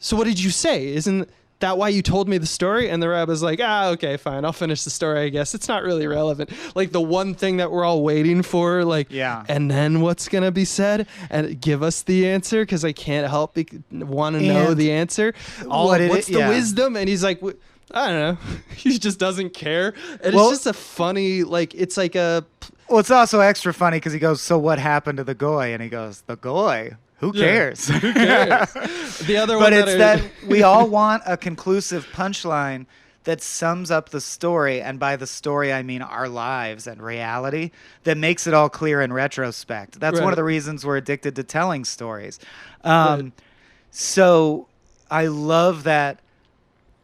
So what did you say? Isn't that why you told me the story? And the rabbi's like, okay, fine. I'll finish the story, I guess. It's not really relevant. Like, the one thing that we're all waiting for, like, and then what's going to be said? And give us the answer, because I can't help want to know the answer. What's the wisdom? And he's like, I don't know. He just doesn't care. And it's just a funny, like, it's like a... Well, it's also extra funny because he goes, so what happened to the goy? And he goes, the goy? Who cares? Who cares? The other but one it's that we all want a conclusive punchline that sums up the story, and by the story I mean our lives and reality, that makes it all clear in retrospect. That's one of the reasons we're addicted to telling stories. So I love that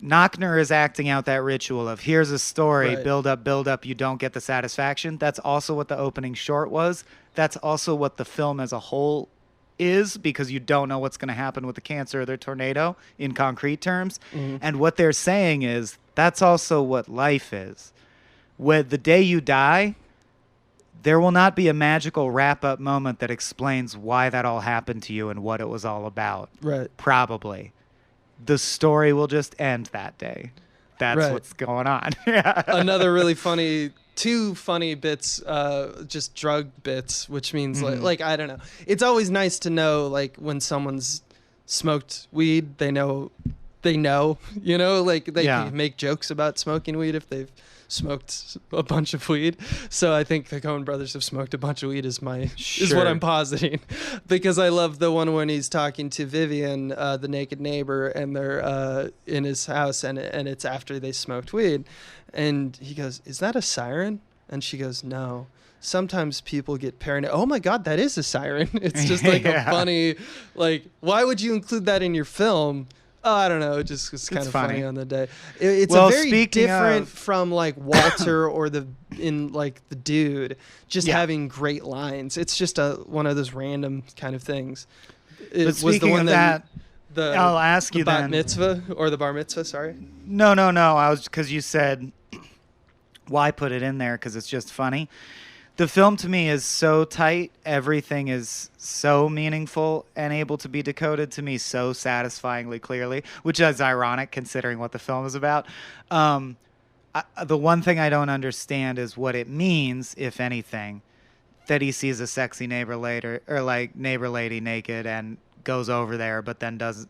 Nachner is acting out that ritual of here's a story, build up, you don't get the satisfaction. That's also what the opening short was. That's also what the film as a whole is, because you don't know what's going to happen with the cancer or the tornado in concrete terms. And what they're saying is that's also what life is. When the day you die, there will not be a magical wrap-up moment that explains why that all happened to you and what it was all about. Probably. The story will just end that day. That's what's going on. Another really funny, two funny bits, just drug bits, which means like I don't know. It's always nice to know, like, when someone's smoked weed, they know, you know, like they can make jokes about smoking weed if they've smoked a bunch of weed. So I think the Coen brothers have smoked a bunch of weed is what I'm positing, because I love the one when he's talking to Vivian, the naked neighbor, and they're in his house, and it's after they smoked weed, and he goes, "Is that a siren?" And she goes, "No. Sometimes people get paranoid." Oh my God, that is a siren. It's just like a funny, like, why would you include that in your film? Oh, I don't know. It's kind of funny on the day. It's a very different from like Walter or the dude just having great lines. It's just one of those random kind of things. It was the one that I'll ask you then. The mitzvah or the bar mitzvah. Sorry. No. I was, because you said why put it in there, because it's just funny. The film to me is so tight. Everything is so meaningful and able to be decoded to me so satisfyingly clearly, which is ironic considering what the film is about. The one thing I don't understand is what it means, if anything, that he sees a sexy neighbor lady naked and goes over there, but then doesn't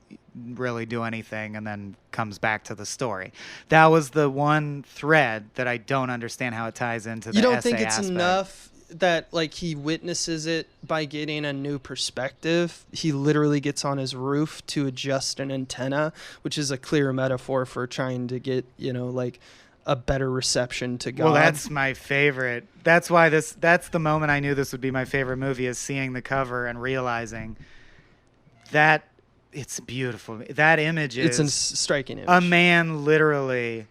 really do anything and then comes back to the story. That was the one thread that I don't understand how it ties into the essay. You don't think it's enough that like he witnesses it by getting a new perspective? He literally gets on his roof to adjust an antenna, which is a clear metaphor for trying to get, like a better reception to God. Well, that's my favorite. That's why that's the moment I knew this would be my favorite movie, is seeing the cover and realizing that it's beautiful. That image is... It's a striking image. A man literally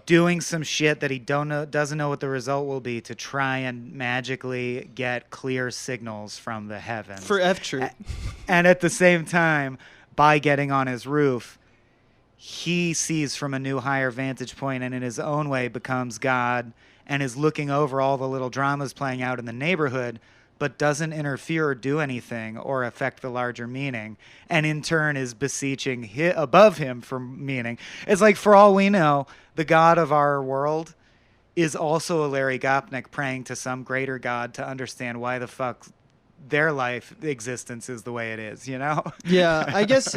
doing some shit that he doesn't know what the result will be to try and magically get clear signals from the heavens. For F-Troop. And at the same time, by getting on his roof, he sees from a new higher vantage point and in his own way becomes God and is looking over all the little dramas playing out in the neighborhood, but doesn't interfere or do anything or affect the larger meaning, and in turn is beseeching above him for meaning. It's like, for all we know, the God of our world is also a Larry Gopnik praying to some greater God to understand why the fuck their life existence is the way it is, Yeah, I guess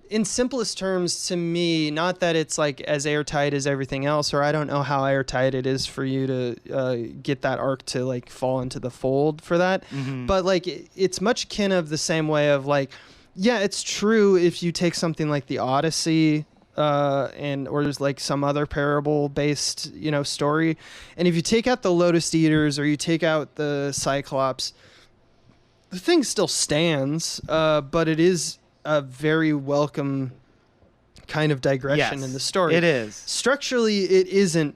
in simplest terms, to me, not that it's like as airtight as everything else, or I don't know how airtight it is for you to get that arc to like fall into the fold for that. But like it's much kin of the same way of like, yeah, it's true if you take something like the Odyssey or there's like some other parable based, story. And if you take out the Lotus Eaters or you take out the Cyclops, the thing still stands, but it is a very welcome kind of digression in the story. It is. Structurally, it isn't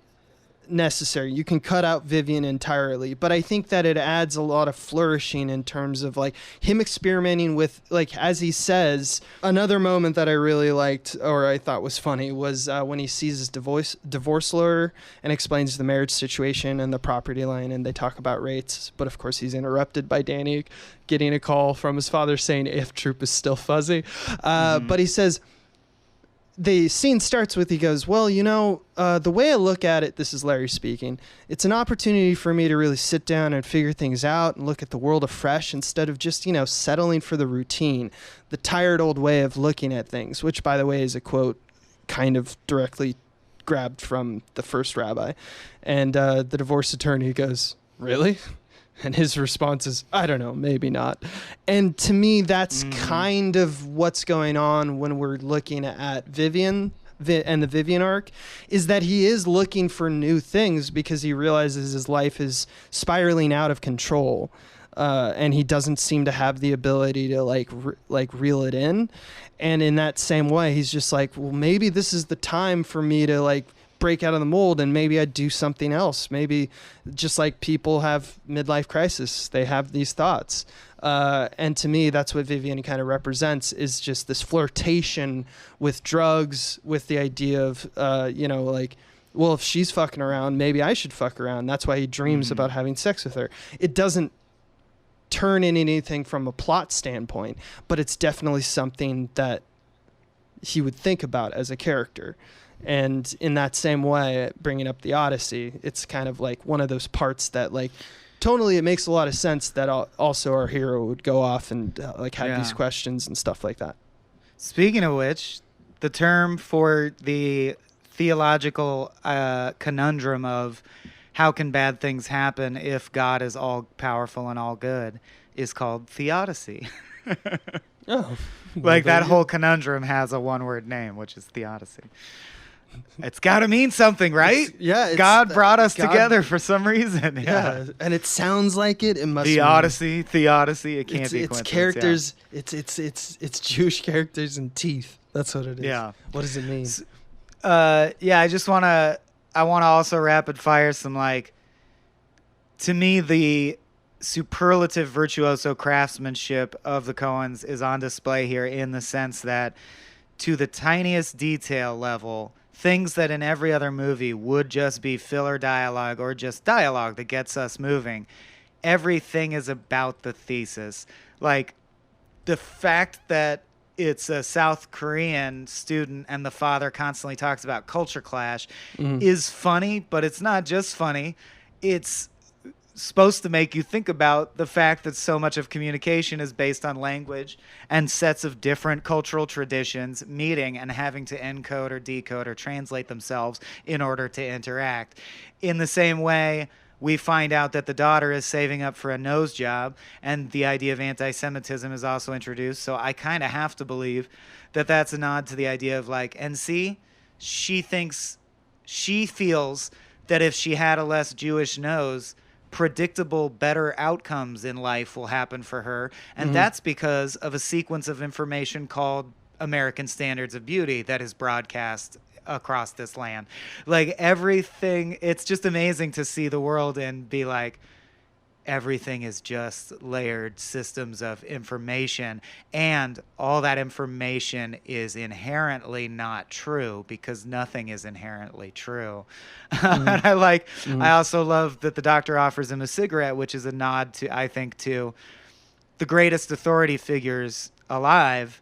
necessary. You can cut out Vivian entirely, but I think that it adds a lot of flourishing in terms of like him experimenting with, like, as he says, another moment that I really liked or I thought was funny was when he sees his divorce lawyer and explains the marriage situation and the property line, and they talk about rates, but of course he's interrupted by Danny getting a call from his father saying if Troop is still fuzzy. But he says, the scene starts with, he goes, well, the way I look at it, this is Larry speaking, it's an opportunity for me to really sit down and figure things out and look at the world afresh instead of just, settling for the routine, the tired old way of looking at things, which, by the way, is a quote kind of directly grabbed from the first rabbi. And the divorce attorney goes, really? And his response is, I don't know, maybe not. And to me, that's kind of what's going on when we're looking at Vivian. and the Vivian arc, is that he is looking for new things because he realizes his life is spiraling out of control. And he doesn't seem to have the ability to like reel it in. And in that same way, he's just like, well, maybe this is the time for me to like break out of the mold, and maybe I'd do something else. Maybe just like people have midlife crisis, they have these thoughts. And to me, that's what Vivian kind of represents, is just this flirtation with drugs, with the idea of, like, well, if she's fucking around, maybe I should fuck around. That's why he dreams about having sex with her. It doesn't turn in anything from a plot standpoint, but it's definitely something that he would think about as a character. And in that same way, bringing up the Odyssey, it's kind of like one of those parts that like tonally it makes a lot of sense that also our hero would go off and have these questions and stuff like that. Speaking of which, the term for the theological conundrum of how can bad things happen if God is all powerful and all good is called theodicy. Oh, like that whole conundrum has a one-word name, which is theodicy. It's got to mean something, right? God brought us together for some reason. Yeah, and it sounds like it. It must the mean Odyssey, theodicy. It can't be it's characters. Yeah. It's Jewish characters and teeth. That's what it is. Yeah. What does it mean? I want to also rapid fire some, like, to me, the superlative virtuoso craftsmanship of the Coens is on display here, in the sense that to the tiniest detail level, things that in every other movie would just be filler dialogue or just dialogue that gets us moving, everything is about the thesis. Like, the fact that it's a South Korean student and the father constantly talks about culture clash is funny, but it's not just funny. It's supposed to make you think about the fact that so much of communication is based on language and sets of different cultural traditions meeting and having to encode or decode or translate themselves in order to interact. In the same way, we find out that the daughter is saving up for a nose job, and the idea of anti-Semitism is also introduced. So I kind of have to believe that that's a nod to the idea of, like, and see, she feels that if she had a less Jewish nose, predictable, better outcomes in life will happen for her. And that's because of a sequence of information called American Standards of Beauty that is broadcast across this land. Like, everything, it's just amazing to see the world and be like, everything is just layered systems of information, and all that information is inherently not true, because nothing is inherently true. And I also love that the doctor offers him a cigarette, which is a nod to, I think, to the greatest authority figures alive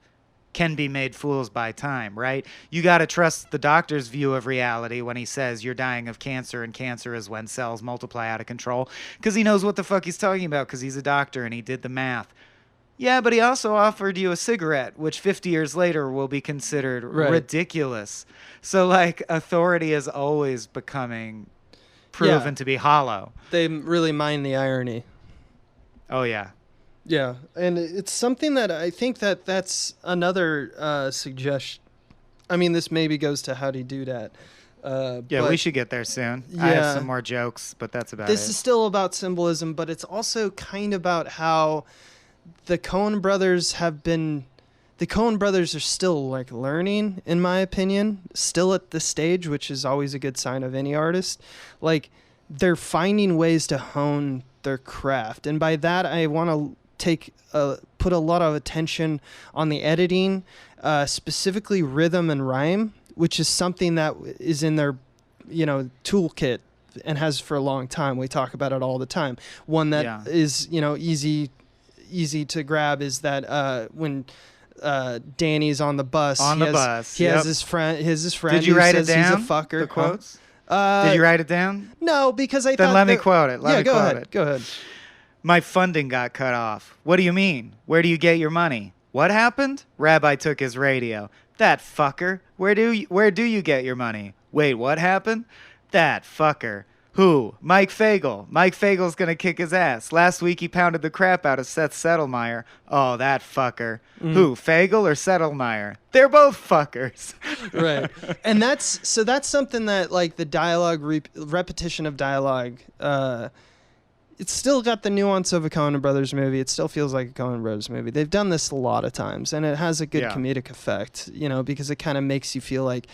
can be made fools by time, right? You got to trust the doctor's view of reality when he says you're dying of cancer, and cancer is when cells multiply out of control, because he knows what the fuck he's talking about, because he's a doctor and he did the math. Yeah, but he also offered you a cigarette, which 50 years later will be considered ridiculous. So, like, authority is always becoming proven to be hollow. They really mind the irony. Oh, yeah. Yeah, and it's something that I think that's another suggestion. I mean, this maybe goes to Howdy Do Dat. We should get there soon. Yeah, I have some more jokes, but that's about it. This is still about symbolism, but it's also kind of about how the Coen brothers are still, like, learning, in my opinion, still at this stage, which is always a good sign of any artist. Like, they're finding ways to hone their craft, and by that I want to put a lot of attention on the editing, specifically rhythm and rhyme, which is something that is in their, toolkit and has for a long time. We talk about it all the time. One that is, easy to grab is that when Danny's on the bus, he has his friend. Did you write it down? He's a fucker. The quotes. Did you write it down? No, because I thought. Then let me quote it. Go ahead. My funding got cut off. What do you mean? Where do you get your money? What happened? Rabbi took his radio. That fucker. Where do you get your money? Wait, what happened? That fucker. Who? Mike Fagel. Mike Fagel's going to kick his ass. Last week he pounded the crap out of Seth Settlemeyer. Oh, that fucker. Who? Fagel or Settlemeyer? They're both fuckers. Right. And that's something that, like, the dialogue, repetition of dialogue, it's still got the nuance of a Coen Brothers movie. It still feels like a Coen Brothers movie. They've done this a lot of times, and it has a good comedic effect, you know, because it kind of makes you feel like,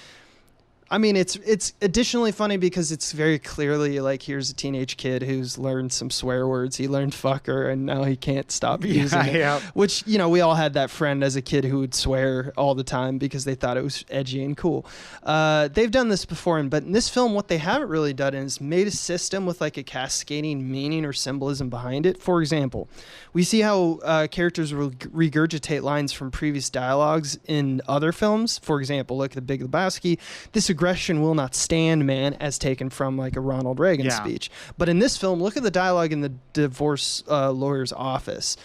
I mean, it's additionally funny because it's very clearly like, here's a teenage kid who's learned some swear words. He learned fucker, and now he can't stop using it. Yeah. Which, you know, we all had that friend as a kid who would swear all the time because they thought it was edgy and cool. They've done this before, but in this film, what they haven't really done is made a system with like a cascading meaning or symbolism behind it. For example, we see how characters will regurgitate lines from previous dialogues in other films. For example, like The Big Lebowski, this aggression will not stand, man, as taken from like a Ronald Reagan speech. But in this film, look at the dialogue in the divorce lawyer's office.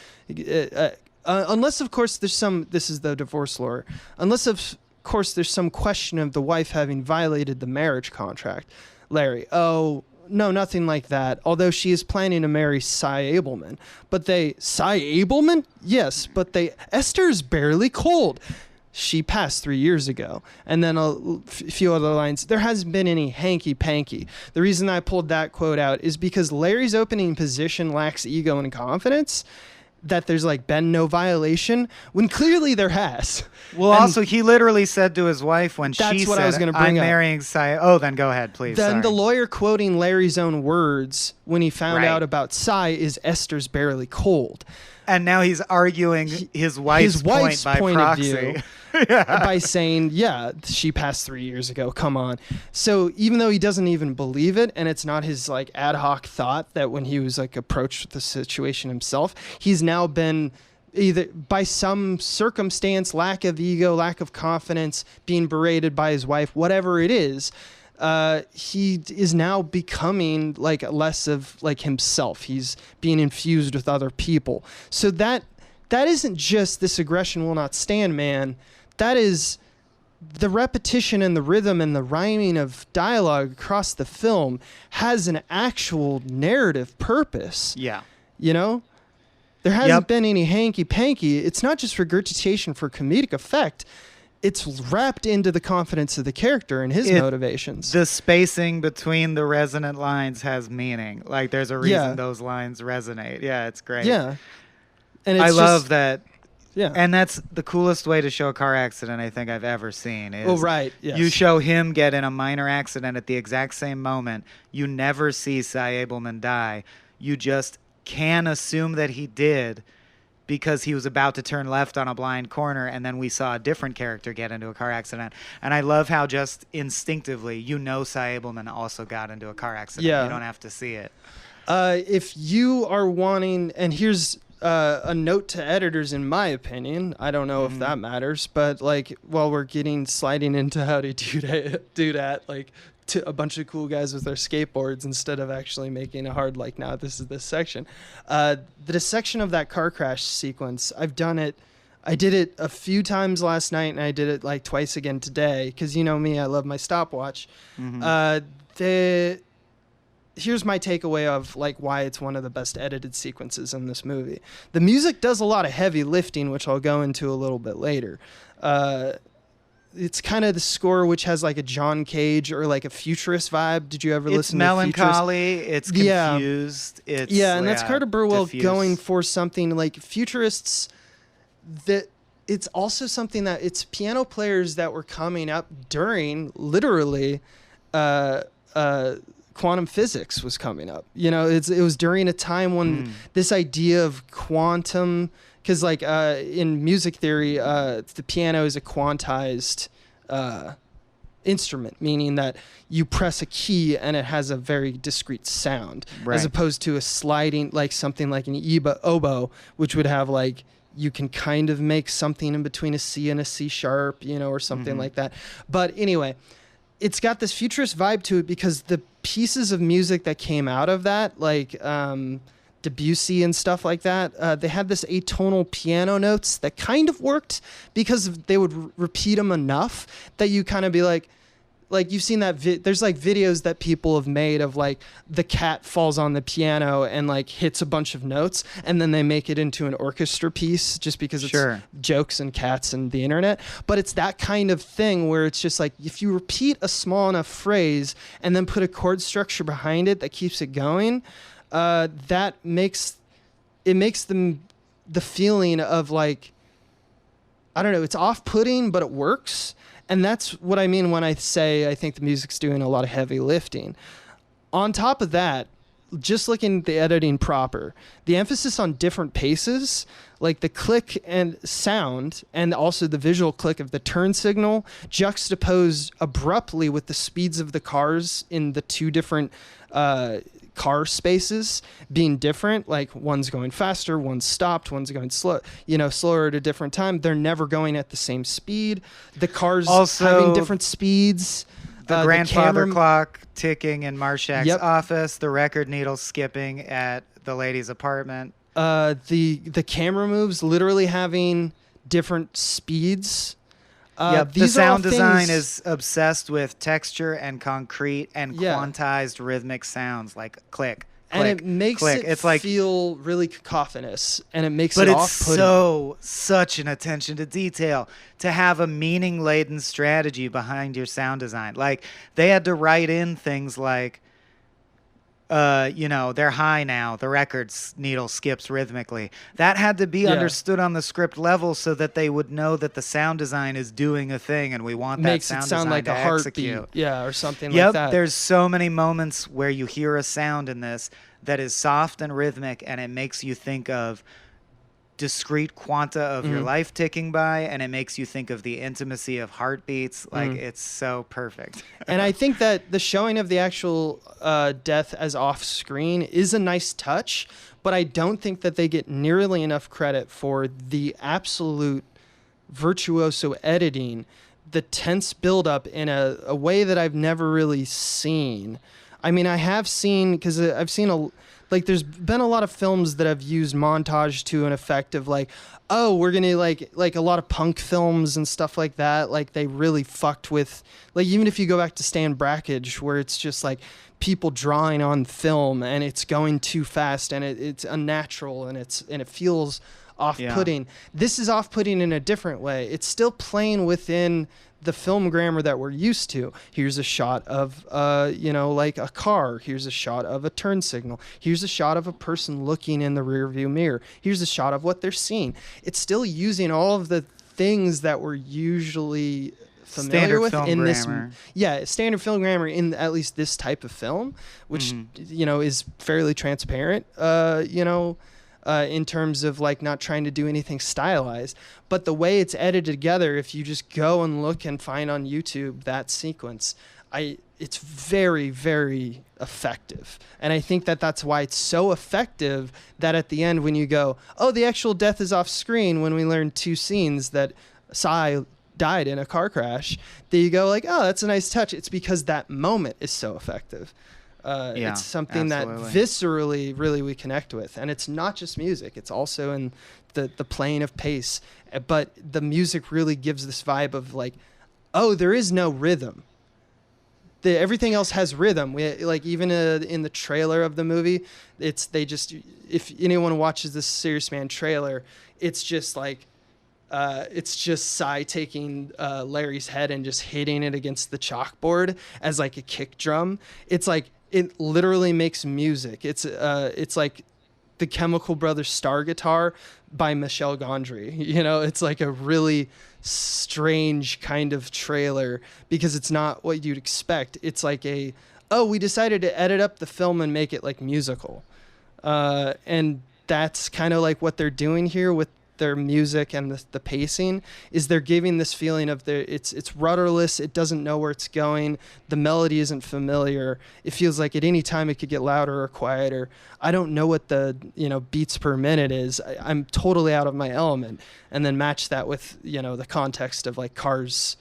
Unless, of course, this is the divorce lawyer. Unless, of course, there's some question of the wife having violated the marriage contract. Larry, oh, no, nothing like that. Although she is planning to marry Cy Abelman. But Cy Abelman? Yes, but Esther's barely cold. She passed 3 years ago. And then a few other lines. There hasn't been any hanky-panky. The reason I pulled that quote out is because Larry's opening position lacks ego and confidence, that there's like been no violation, when clearly there has. Well, and also, he literally said to his wife when she said, I was I'm marrying Cy. Oh, then go ahead, please. Then sorry. The lawyer quoting Larry's own words when he found out about Cy is Esther's barely cold. And now he's arguing his wife's point by proxy. By saying, yeah, she passed 3 years ago. Come on. So even though he doesn't even believe it, and it's not his like ad hoc thought that when he was like approached with the situation himself, he's now been either by some circumstance, lack of ego, lack of confidence, being berated by his wife, whatever it is. He is now becoming like less of like himself. He's being infused with other people. So that isn't just this aggression will not stand, man. That is the repetition and the rhythm and the rhyming of dialogue across the film has an actual narrative purpose. Yeah. You know? There hasn't been any hanky-panky. It's not just regurgitation for comedic effect. It's wrapped into the confidence of the character and his motivations. The spacing between the resonant lines has meaning. Like, there's a reason those lines resonate. Yeah, it's great. Yeah. And I love that. Yeah. And that's the coolest way to show a car accident I think I've ever seen. Is Yes. you show him get in a minor accident at the exact same moment. You never see Cy Abelman die. You just can assume that he did because he was about to turn left on a blind corner, and then we saw a different character get into a car accident. And I love how just instinctively you know Cy Abelman also got into a car accident. Yeah. You don't have to see it. If you are wanting, and here's a note to editors, in my opinion, I don't know if that matters, but like while we're sliding into how to do that, like to a bunch of cool guys with their skateboards instead of actually making a hard like, now this is this section. The dissection of that car crash sequence, I've done it. I did it a few times last night, and I did it like twice again today because you know me, I love my stopwatch. Here's my takeaway of like why it's one of the best edited sequences in this movie. The music does a lot of heavy lifting, which I'll go into a little bit later. It's kind of the score which has like a John Cage or like a futurist vibe. Did you ever listen to melancholy, it's confused. And that's Carter Burwell going for something like futurists that it's also something that it's piano players that were coming up during literally quantum physics was coming up. You know, it was during a time when this idea of quantum, because like in music theory, the piano is a quantized instrument, meaning that you press a key and it has a very discrete sound, as opposed to a sliding, like something like an oboe, which would have like, you can kind of make something in between a C and a C sharp, you know, or something like that. But anyway, it's got this futurist vibe to it because the pieces of music that came out of that, like Debussy and stuff like that, they had this atonal piano notes that kind of worked because they would repeat them enough that you kind of be like, like you've seen that there's like videos that people have made of like the cat falls on the piano and like hits a bunch of notes, and then they make it into an orchestra piece just because it's jokes and cats and the internet. But it's that kind of thing where it's just like if you repeat a small enough phrase and then put a chord structure behind it that keeps it going, that makes the feeling of like, I don't know, it's off-putting, but it works. And that's what I mean when I say I think the music's doing a lot of heavy lifting. On top of that, just looking at the editing proper, the emphasis on different paces, like the click and sound, and also the visual click of the turn signal, juxtaposed abruptly with the speeds of the cars in the two different car spaces being different, like one's going faster, one's stopped, one's going slow, slower at a different time. They're never going at the same speed. The cars also having different speeds. The grandfather clock ticking in Marshak's office, the record needle skipping at the lady's apartment. The camera moves literally having different speeds. The sound design is obsessed with texture and concrete and quantized rhythmic sounds like click, and it makes it feel really cacophonous, and it makes it off-putting. But it's such an attention to detail to have a meaning-laden strategy behind your sound design. Like they had to write in things like, they're high now. The record's needle skips rhythmically. That had to be understood on the script level so that they would know that the sound design is doing a thing, and we want that sound design like to a heartbeat, or something like that. There's so many moments where you hear a sound in this that is soft and rhythmic, and it makes you think of discrete quanta of your life ticking by, and it makes you think of the intimacy of heartbeats. Like it's so perfect. And I think that the showing of the actual death as off screen is a nice touch, but I don't think that they get nearly enough credit for the absolute virtuoso editing, the tense buildup in a way that I've never really seen. I mean, I have seen, because I've seen there's been a lot of films that have used montage to an effect of like, oh, we're going to like a lot of punk films and stuff like that. Like they really fucked with, like, even if you go back to Stan Brakhage, where it's just like people drawing on film and it's going too fast and it's unnatural and it feels off-putting. This is off-putting in a different way. It's still playing within the film grammar that we're used to. Here's a shot of, like a car. Here's a shot of a turn signal. Here's a shot of a person looking in the rearview mirror. Here's a shot of what they're seeing. It's still using all of the things that we're usually familiar with in grammar. Standard film grammar in at least this type of film, which, is fairly transparent, in terms of like not trying to do anything stylized. But the way it's edited together, if you just go and look and find on YouTube that sequence, it's very, very effective. And I think that that's why it's so effective that at the end when you go, oh, the actual death is off screen, when we learn two scenes that Cy died in a car crash, that you go like, oh, that's a nice touch. It's because that moment is so effective. It's something that viscerally really we connect with, and it's not just music, it's also in the playing of pace, but the music really gives this vibe of like, oh, there is no rhythm. Everything else has rhythm. We like even in the trailer of the movie, if anyone watches this Serious Man trailer, it's just like it's just Cy taking Larry's head and just hitting it against the chalkboard as like a kick drum. It's like it literally makes music. It's like the Chemical Brothers Star Guitar by Michel Gondry. It's like a really strange kind of trailer because it's not what you'd expect. It's like we decided to edit up the film and make it like musical. And that's kind of like what they're doing here with their music and the pacing, is they're giving this feeling of it's rudderless, it doesn't know where it's going, the melody isn't familiar, it feels like at any time it could get louder or quieter. I don't know what the beats per minute is. I'm totally out of my element. And then match that with the context of like cars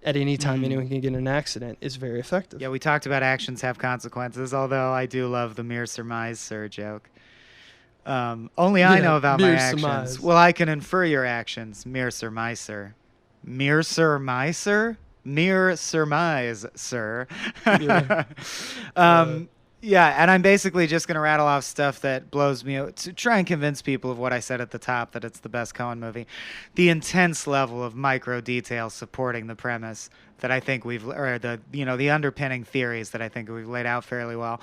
at any time anyone can get in an accident is very effective. Yeah, we talked about actions have consequences, although I do love the mere surmise, sir joke. Only I know about my actions. Surmise. Well, I can infer your actions. Mere surmiser. Mere surmiser? Mere surmise, sir. Yeah. Yeah, and I'm basically just going to rattle off stuff that blows me out to try and convince people of what I said at the top, that it's the best Coen movie. The intense level of micro details supporting the premise that I think or the underpinning theories that I think we've laid out fairly well.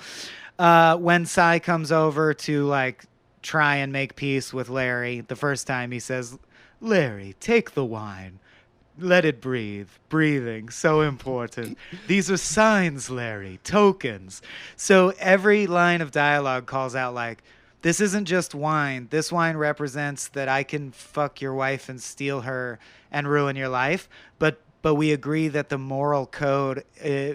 When Cy comes over to like try and make peace with Larry, the first time he says, "Larry, take the wine. Let it breathe. Breathing, so important. These are signs, Larry, tokens." So every line of dialogue calls out like, this isn't just wine. This wine represents that I can fuck your wife and steal her and ruin your life. But we agree that the moral code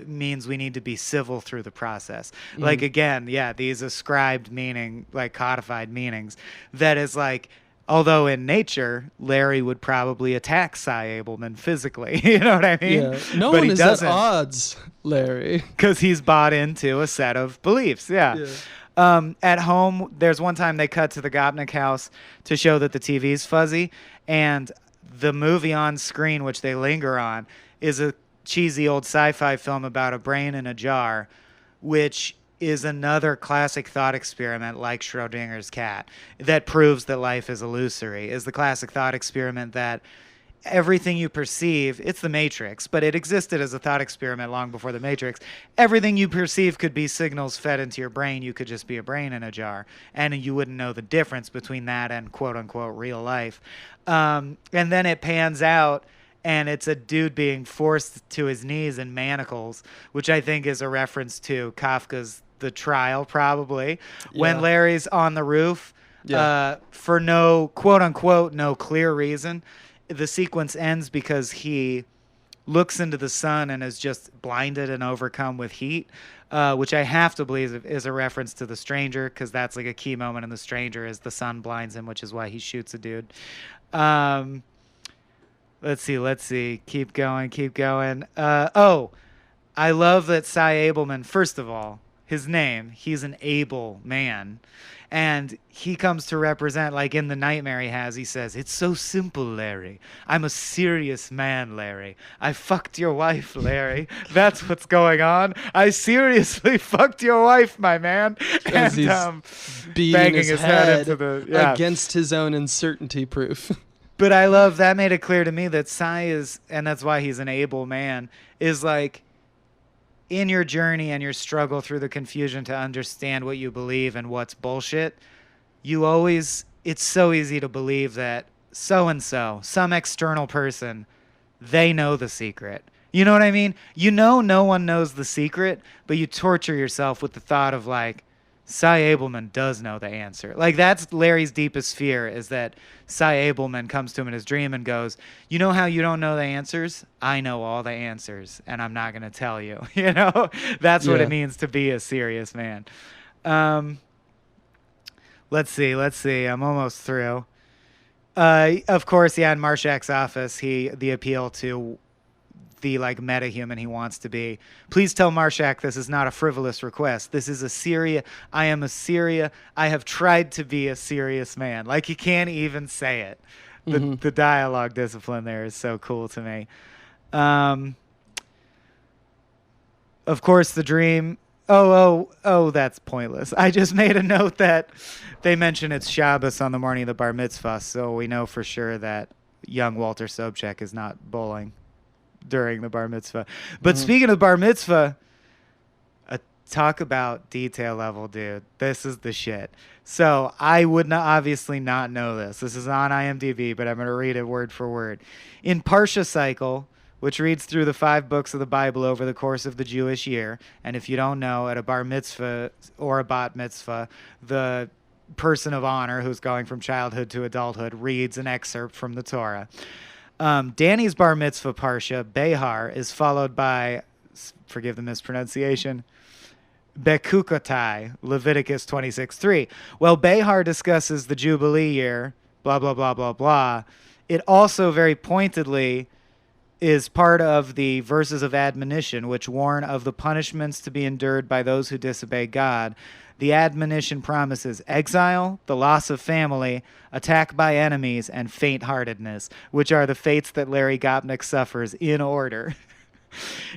means we need to be civil through the process. Mm-hmm. Like, again, yeah, these ascribed meaning, like codified meanings, that is like, although in nature, Larry would probably attack Cy Abelman physically. You know what I mean? Yeah. No one is at odds, Larry. Because he's bought into a set of beliefs. Yeah. At home, there's one time they cut to the Gopnik house to show that the TV's fuzzy. And the movie on screen, which they linger on, is a cheesy old sci-fi film about a brain in a jar, which is another classic thought experiment like Schrodinger's cat that proves that life is illusory. Is the classic thought experiment that everything you perceive, it's the Matrix, but it existed as a thought experiment long before the Matrix. Everything you perceive could be signals fed into your brain. You could just be a brain in a jar, and you wouldn't know the difference between that and quote-unquote real life. And then it pans out, and it's a dude being forced to his knees in manacles, which I think is a reference to Kafka's The Trial, probably. Yeah. When Larry's on the roof, for no, quote-unquote, no clear reason, the sequence ends because he looks into the sun and is just blinded and overcome with heat, which I have to believe is a reference to The Stranger, because that's like a key moment in The Stranger is the sun blinds him, which is why he shoots a dude. Let's see. Keep going. I love that Cy Abelman, first of all, his name, he's an able man. And he comes to represent, like in the nightmare he says, "It's so simple, Larry. I'm a serious man, Larry. I fucked your wife, Larry. That's what's going on. I seriously fucked your wife, my man." And he's beating his head into against his own uncertainty proof. But I love that made it clear to me that Cy is, and that's why he's an able man, is like, in your journey and your struggle through the confusion to understand what you believe and what's bullshit, it's so easy to believe that so-and-so, some external person, they know the secret. You know what I mean? You know no one knows the secret, but you torture yourself with the thought of like, Cy Abelman does know the answer. Like, that's Larry's deepest fear, is that Cy Abelman comes to him in his dream and goes, "You know how you don't know the answers? I know all the answers, and I'm not going to tell you." You know? That's what it means to be a serious man. Let's see. I'm almost through. Of course, in Marshak's office, the appeal to the like meta-human he wants to be. "Please tell Marshak this is not a frivolous request. This is I am a Syria. I have tried to be a serious man." Like, he can't even say it. The dialogue discipline there is so cool to me. Of course, the dream. Oh, that's pointless. I just made a note that they mention it's Shabbos on the morning of the bar mitzvah, so we know for sure that young Walter Sobchak is not bowling during the bar mitzvah. But speaking of bar mitzvah, talk about detail level, dude. This is the shit. So I would obviously not know this. This is on IMDb, but I'm going to read it word for word. In Parsha Cycle, which reads through the 5 books of the Bible over the course of the Jewish year, and if you don't know, at a bar mitzvah or a bat mitzvah, the person of honor who's going from childhood to adulthood reads an excerpt from the Torah. Danny's bar mitzvah parsha, Behar, is followed by, forgive the mispronunciation, Bekukotai, Leviticus 26:3. Well, Behar discusses the Jubilee year, blah, blah, blah, blah, blah. It also very pointedly is part of the verses of admonition, which warn of the punishments to be endured by those who disobey God. The admonition promises exile, the loss of family, attack by enemies, and faint-heartedness, which are the fates that Larry Gopnik suffers in order.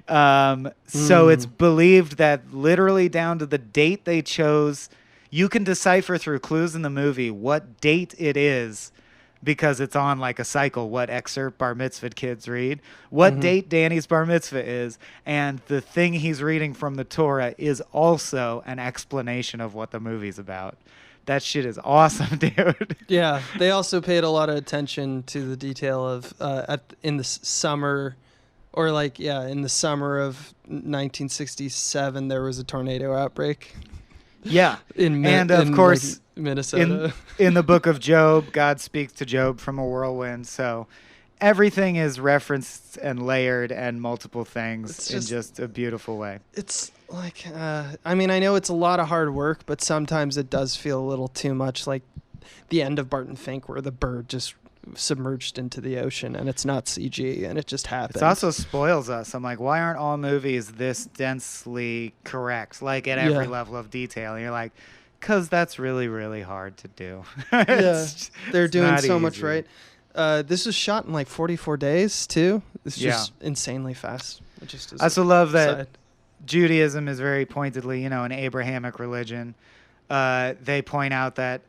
So it's believed that literally down to the date they chose, you can decipher through clues in the movie what date it is, because it's on like a cycle, what excerpt bar mitzvah kids read, what date Danny's bar mitzvah is, and the thing he's reading from the Torah is also an explanation of what the movie's about. That shit is awesome, dude. Yeah, they also paid a lot of attention to the detail of in the summer, or like in the summer of 1967, there was a tornado outbreak. Yeah, of course, like, Minnesota. In the book of Job, God speaks to Job from a whirlwind. So everything is referenced and layered and multiple things in just a beautiful way. It's like, I mean, I know it's a lot of hard work, but sometimes it does feel a little too much like the end of Barton Fink, where the bird just submerged into the ocean and it's not CG and it just happens. It also spoils us. I'm like, why aren't all movies this densely correct, like at every level of detail? And you're like, because that's really, really hard to do. They're doing so much right. This was shot in like 44 days too. It's just insanely fast. It just is. I also love that Judaism is very pointedly, an Abrahamic religion. They point out that,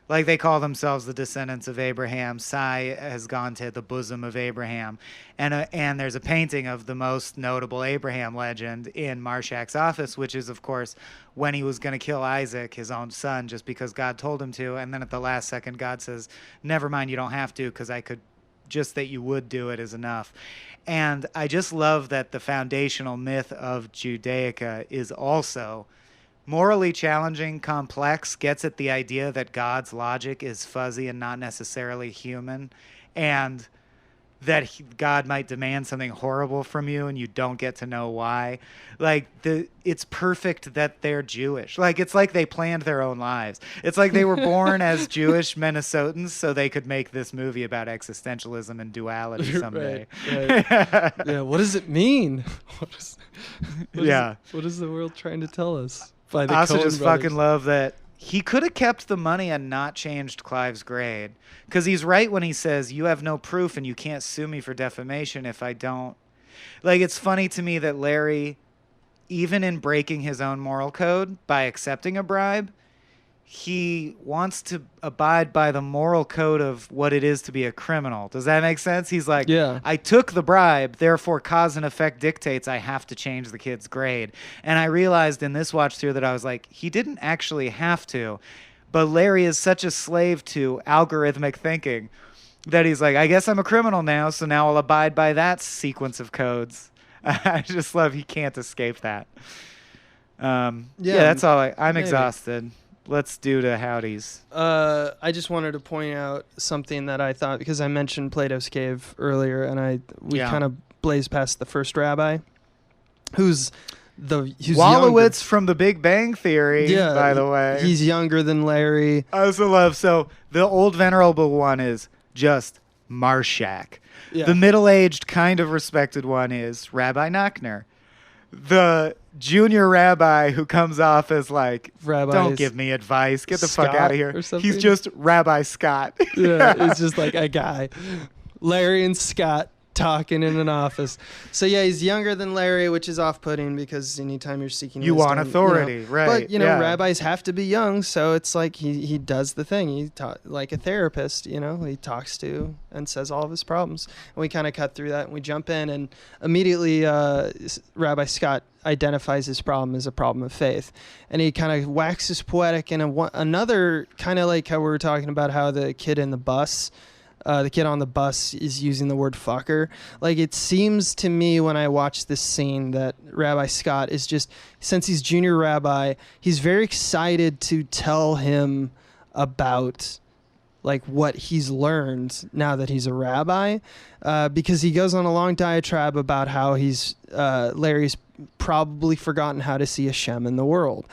like, they call themselves the descendants of Abraham. Sai has gone to the bosom of Abraham. And there's a painting of the most notable Abraham legend in Marshak's office, which is, of course, when he was going to kill Isaac, his own son, just because God told him to. And then at the last second, God says, never mind, you don't have to, because I could, just that you would do it is enough. And I just love that the foundational myth of Judaica is also morally challenging, complex, gets at the idea that God's logic is fuzzy and not necessarily human, and that God might demand something horrible from you and you don't get to know why. Like, it's perfect that they're Jewish. Like, it's like they planned their own lives. It's like they were born as Jewish Minnesotans so they could make this movie about existentialism and duality someday. Right. Yeah, what does it mean? What is the world trying to tell us? I also just fucking love that he could have kept the money and not changed Clive's grade, because he's right when he says, you have no proof and you can't sue me for defamation if I don't. Like, it's funny to me that Larry, even in breaking his own moral code by accepting a bribe, he wants to abide by the moral code of what it is to be a criminal. Does that make sense? He's like, I took the bribe, therefore cause and effect dictates I have to change the kid's grade. And I realized in this watch through that I was like, he didn't actually have to. But Larry is such a slave to algorithmic thinking that he's like, I guess I'm a criminal now, so now I'll abide by that sequence of codes. I just love he can't escape that. That's all. I'm exhausted. Let's do the howdies. I just wanted to point out something that I thought, because I mentioned Plato's Cave earlier, and we kind of blazed past the first rabbi, who's Wolowitz younger. From The Big Bang Theory, by the way. He's younger than Larry. I also love, so the old venerable one is just Marshak. Yeah. The middle-aged kind of respected one is Rabbi Nachner. The junior rabbi who comes off as like, don't give me advice, get the fuck out of here. He's just Rabbi Scott. It's just like a guy. Larry and Scott talking in an office. So he's younger than Larry, which is off-putting, because anytime you're seeking wisdom, want authority, right? But rabbis have to be young, so it's like he does the thing. He like a therapist, he talks to and says all of his problems. And we kind of cut through that and we jump in, and immediately Rabbi Scott identifies his problem as a problem of faith, and he kind of waxes poetic in another kind of like how we were talking about how the kid on the bus is using the word fucker. Like, it seems to me when I watch this scene that Rabbi Scott is just, since he's junior rabbi, he's very excited to tell him about like what he's learned now that he's a rabbi, because he goes on a long diatribe about how Larry's probably forgotten how to see Hashem in the world,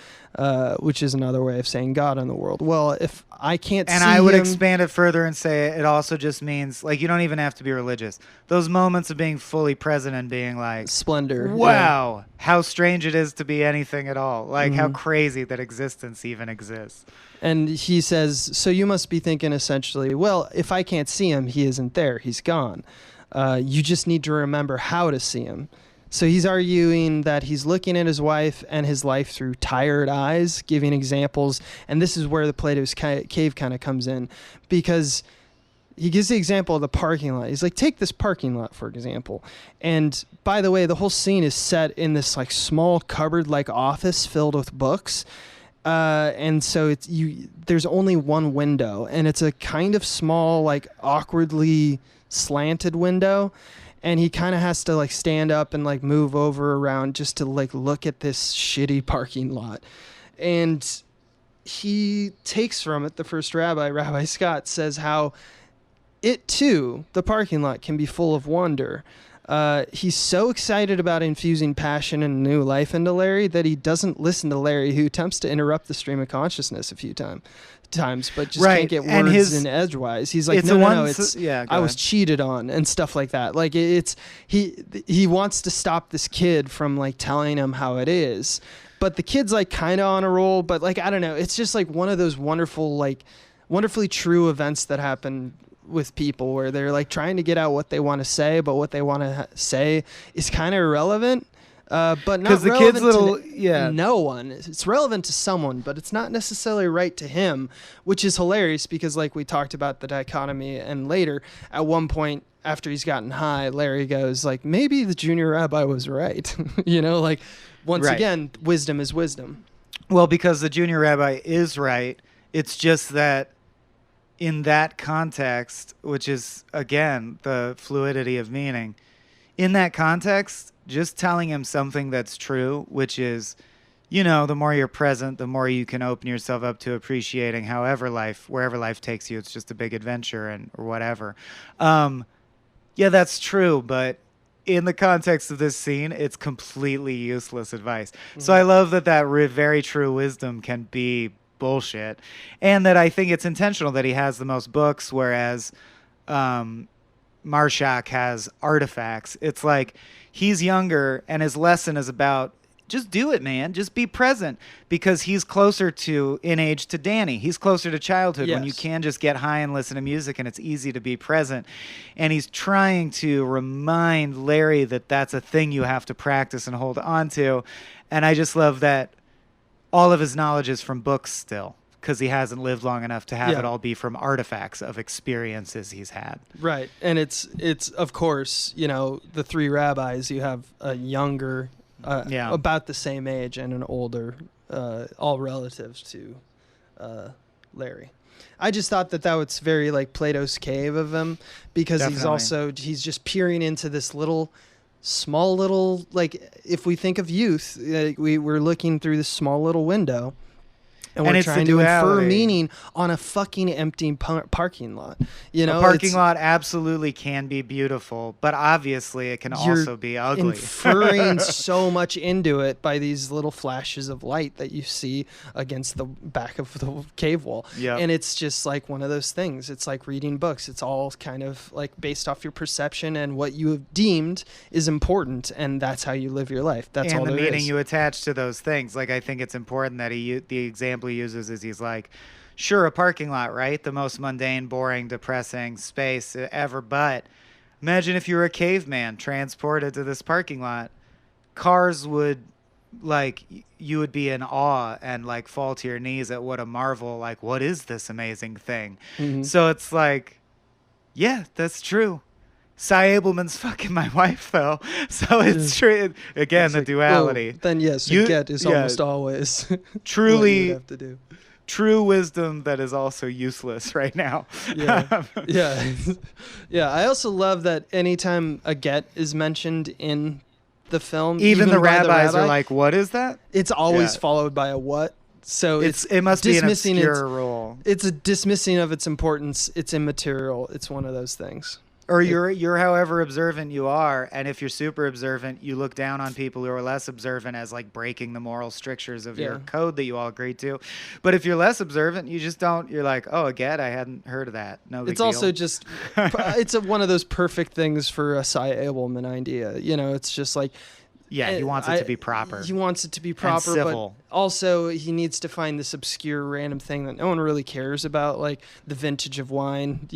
which is another way of saying God in the world. Well, if I can't see him... And I would expand it further and say it also just means, like, you don't even have to be religious. Those moments of being fully present and being like... Splendor. Wow, how strange it is to be anything at all. Like, how crazy that existence even exists. And he says, so you must be thinking essentially, well, if I can't see him, he isn't there. He's gone. You just need to remember how to see him. So he's arguing that he's looking at his wife and his life through tired eyes, giving examples. And this is where the Plato's cave kind of comes in, because he gives the example of the parking lot. He's like, take this parking lot, for example. And by the way, the whole scene is set in this like small cupboard-like office filled with books. And so there's only one window, and it's a kind of small, like awkwardly slanted window. And he kind of has to like stand up and like move over around just to like look at this shitty parking lot. And he takes from it, the first rabbi, Rabbi Scott, says how it too, the parking lot, can be full of wonder. He's so excited about infusing passion and new life into Larry that he doesn't listen to Larry, who attempts to interrupt the stream of consciousness a few times, but just can't get words in edgewise. He's like, no, I was cheated on and stuff like that. Like he wants to stop this kid from like telling him how it is, but the kid's like kind of on a roll. But like, I don't know. It's just like one of those wonderfully true events that happen with people where they're like trying to get out what they want to say, but what they want to say is kind of irrelevant. But not the kid's no one. It's relevant to someone, but it's not necessarily right to him, which is hilarious because, like we talked about the dichotomy, and later at one point after he's gotten high, Larry goes like, maybe the junior rabbi was right. Like once again, wisdom is wisdom. Well, because the junior rabbi is right. It's just that in that context, which is again the fluidity of meaning, in that context, just telling him something that's true, which is, the more you're present, the more you can open yourself up to appreciating wherever life takes you. It's just a big adventure or whatever. Yeah, that's true. But in the context of this scene, it's completely useless advice. Mm-hmm. So I love that very true wisdom can be bullshit. And that I think it's intentional that he has the most books, whereas Marshak has artifacts. It's like he's younger and his lesson is about just do it, man. Just be present, because he's closer in age to Danny. He's closer to childhood when you can just get high and listen to music and it's easy to be present. And he's trying to remind Larry that that's a thing you have to practice and hold on to. And I just love that all of his knowledge is from books still, because he hasn't lived long enough to have it all be from artifacts of experiences he's had. Right. And it's of course, the three rabbis, you have a younger, about the same age, and an older, all relatives to Larry. I just thought that was very like Plato's cave of him, because he's just peering into this small little, like, if we think of youth, we're looking through this small little window. And we're trying to infer meaning on a fucking empty parking lot. A parking lot absolutely can be beautiful, but obviously it can also be ugly. Inferring so much into it by these little flashes of light that you see against the back of the cave wall. Yep. And it's just like one of those things. It's like reading books. It's all kind of like based off your perception and what you have deemed is important, and that's how you live your life. That's all there is. And the meaning you attach to those things. Like, I think it's important that the example he uses is he's like, sure, a parking lot, right? The most mundane, boring, depressing space ever. But imagine if you were a caveman transported to this parking lot. Cars would, like, you would be in awe and like fall to your knees at what a marvel, like, what is this amazing thing? Mm-hmm. So it's like, yeah, that's true. Cy Abelman's fucking my wife, though. So it's true. Again, it's the duality. Then yes, get is almost always truly what you have to do. True wisdom that is also useless right now. Yeah. I also love that anytime a get is mentioned in the film, even the rabbis are like, "What is that?" It's always followed by a what. So it must be an obscure rule. It's a dismissing of its importance. It's immaterial. It's one of those things. Or you're however observant you are, and if you're super observant, you look down on people who are less observant as like breaking the moral strictures of your code that you all agreed to. But if you're less observant, you just don't. You're like, oh, again, I hadn't heard of that. No big deal. Also just it's one of those perfect things for a Cy Abelman idea. It's just like Yeah, he wants it to be proper. He wants it to be proper, and civil. But also he needs to find this obscure random thing that no one really cares about, like the vintage of wine,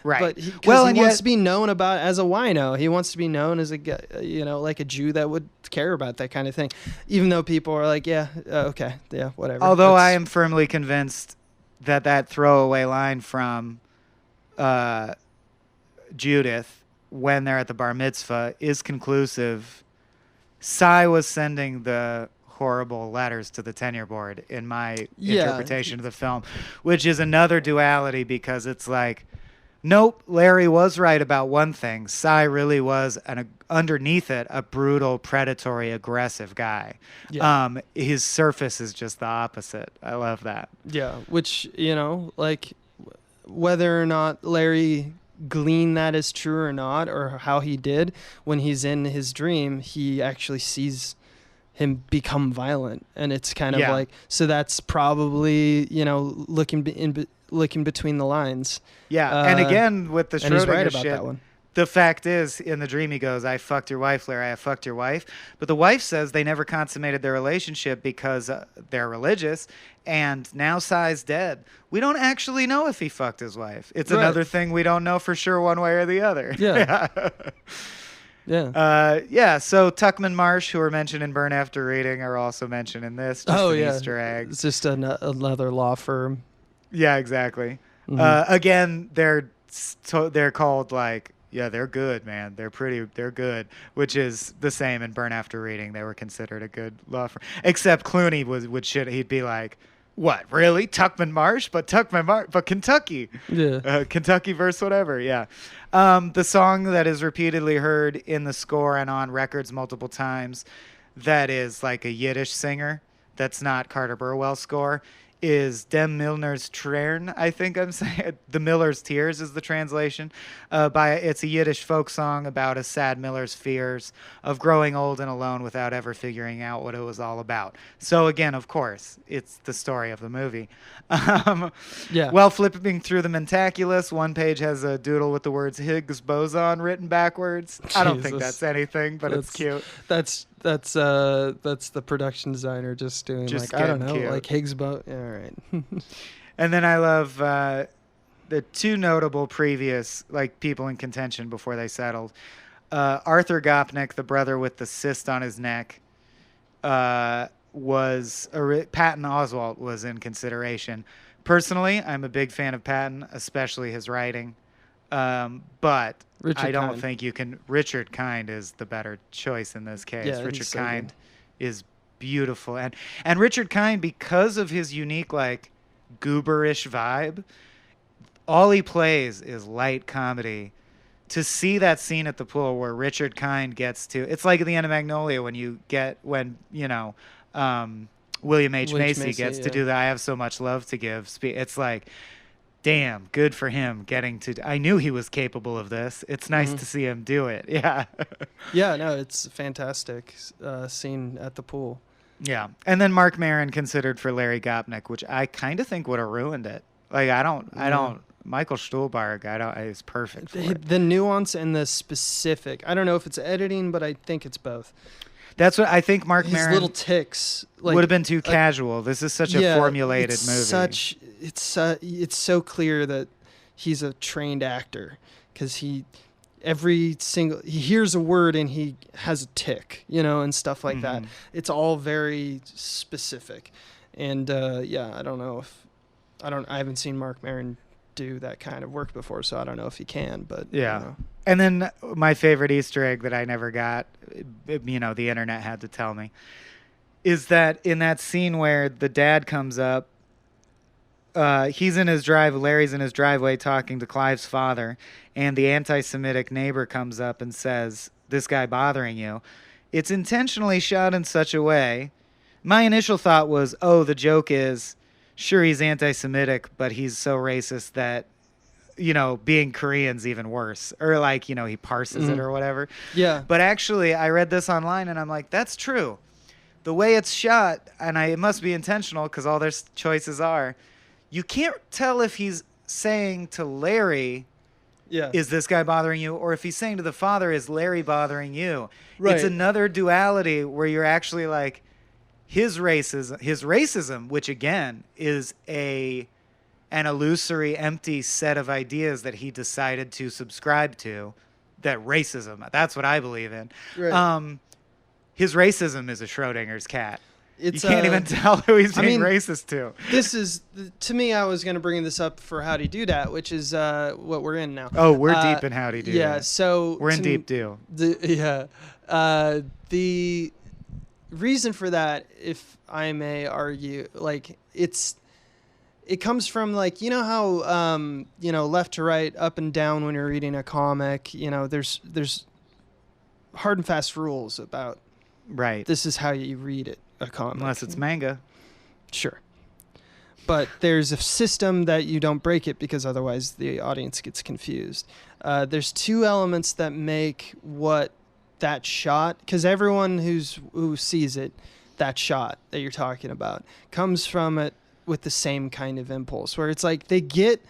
Right. But he and wants to be known about as a wino. He wants to be known as like a Jew that would care about that kind of thing, even though people are like, yeah, okay, yeah, whatever. Although I am firmly convinced that throwaway line from Judith when they're at the bar mitzvah is conclusive. Cy was sending the horrible letters to the tenure board in my interpretation of the film, which is another duality because it's like, nope, Larry was right about one thing. Cy really was, underneath it, a brutal, predatory, aggressive guy. Yeah. His surface is just the opposite. I love that. Yeah, which, like whether or not Larry glean that as true or not, or how he did, when he's in his dream, he actually sees him become violent, and it's kind of like, so that's probably looking between the lines. And again with the Schrodinger he's right about shit, that one. The fact is, in the dream he goes, I fucked your wife, Larry, I fucked your wife. But the wife says they never consummated their relationship because they're religious, and now Cy's dead. We don't actually know if he fucked his wife. It's another thing we don't know for sure one way or the other. Yeah. So Tuckman Marsh, who are mentioned in Burn After Reading, are also mentioned in this. Just an Easter egg. It's just another law firm. Yeah, exactly. Mm-hmm. Again, they're called like, yeah, they're good, man. They're good, which is the same in Burn After Reading. They were considered a good law firm. Except Clooney would shit. He'd be like, what, really? Tuckman Marsh? But Kentucky. Yeah. Kentucky versus whatever, yeah. The song that is repeatedly heard in the score and on records multiple times that is like a Yiddish singer that's not Carter Burwell's score is Dem Milner's Trern, I think I'm saying. The Miller's Tears is the translation. It's a Yiddish folk song about a sad miller's fears of growing old and alone without ever figuring out what it was all about. So again, of course, it's the story of the movie. While flipping through the Mentaculus, one page has a doodle with the words Higgs boson written backwards. I don't think that's anything, but it's cute. That's the production designer just doing just like, I don't know, cute. Like Higgs boson. Yeah, all right. And then I love the two notable previous like people in contention before they settled. Arthur Gopnik, the brother with the cyst on his neck, Patton Oswalt was in consideration. Personally, I'm a big fan of Patton, especially his writing. But I don't think you can. Richard Kind is the better choice in this case. Yeah, Richard Kind is beautiful, and Richard Kind, because of his unique like gooberish vibe, all he plays is light comedy. To see that scene at the pool where Richard Kind gets to, it's like at the end of Magnolia when William H. Macy gets to do that. I have so much love to give. It's like, damn, good for him getting to. I knew he was capable of this. It's nice to see him do it. Yeah. Yeah, no, it's a fantastic scene at the pool. Yeah. And then Mark Maron considered for Larry Gopnik, which I kind of think would have ruined it. Like, I don't. Michael Stuhlbarg, is perfect for it. The nuance and the specific. I don't know if it's editing, but I think it's both. That's what I think. Mark Maron, little ticks would have been too casual. This is such a formulated movie. It's so clear that he's a trained actor because he hears a word and he has a tick, and stuff like that. It's all very specific, and I don't know if I haven't seen Mark Maron do that kind of work before, so I don't know if he can, but yeah. And then my favorite Easter egg that I never got, the internet had to tell me, is that in that scene where the dad comes up, Larry's in his driveway talking to Clive's father, and the anti-Semitic neighbor comes up and says, "This guy bothering you." It's intentionally shot in such a way. My initial thought was, the joke is, sure, he's anti-Semitic, but he's so racist that, being Korean's even worse. Or like, he parses it or whatever. Yeah. But actually, I read this online and I'm like, that's true. The way it's shot, and it must be intentional because all their choices are, you can't tell if he's saying to Larry, Yeah. is this guy bothering you? Or if he's saying to the father, is Larry bothering you? Right. It's another duality where you're actually like, his racism, which again is an illusory, empty set of ideas that he decided to subscribe to, that racism, that's what I believe in. Right. His racism is a Schrodinger's cat. You It's, can't even tell who he's being mean, racist to. This is, to me, I was going to bring this up for Howdy Do Dat, which is what we're in now. Oh, we're deep in Howdy Do Yeah, Dat. so... We're in deep do. The reason for that, if I may argue, like, it comes from, like, you know how, left to right, up and down when you're reading a comic, there's hard and fast rules about Right. this is how you read it. A comic. Unless it's manga. Sure. But there's a system that you don't break it because otherwise the audience gets confused. There's two elements that make what that shot, because everyone who sees it, that shot that you're talking about, comes from it with the same kind of impulse, where it's like they get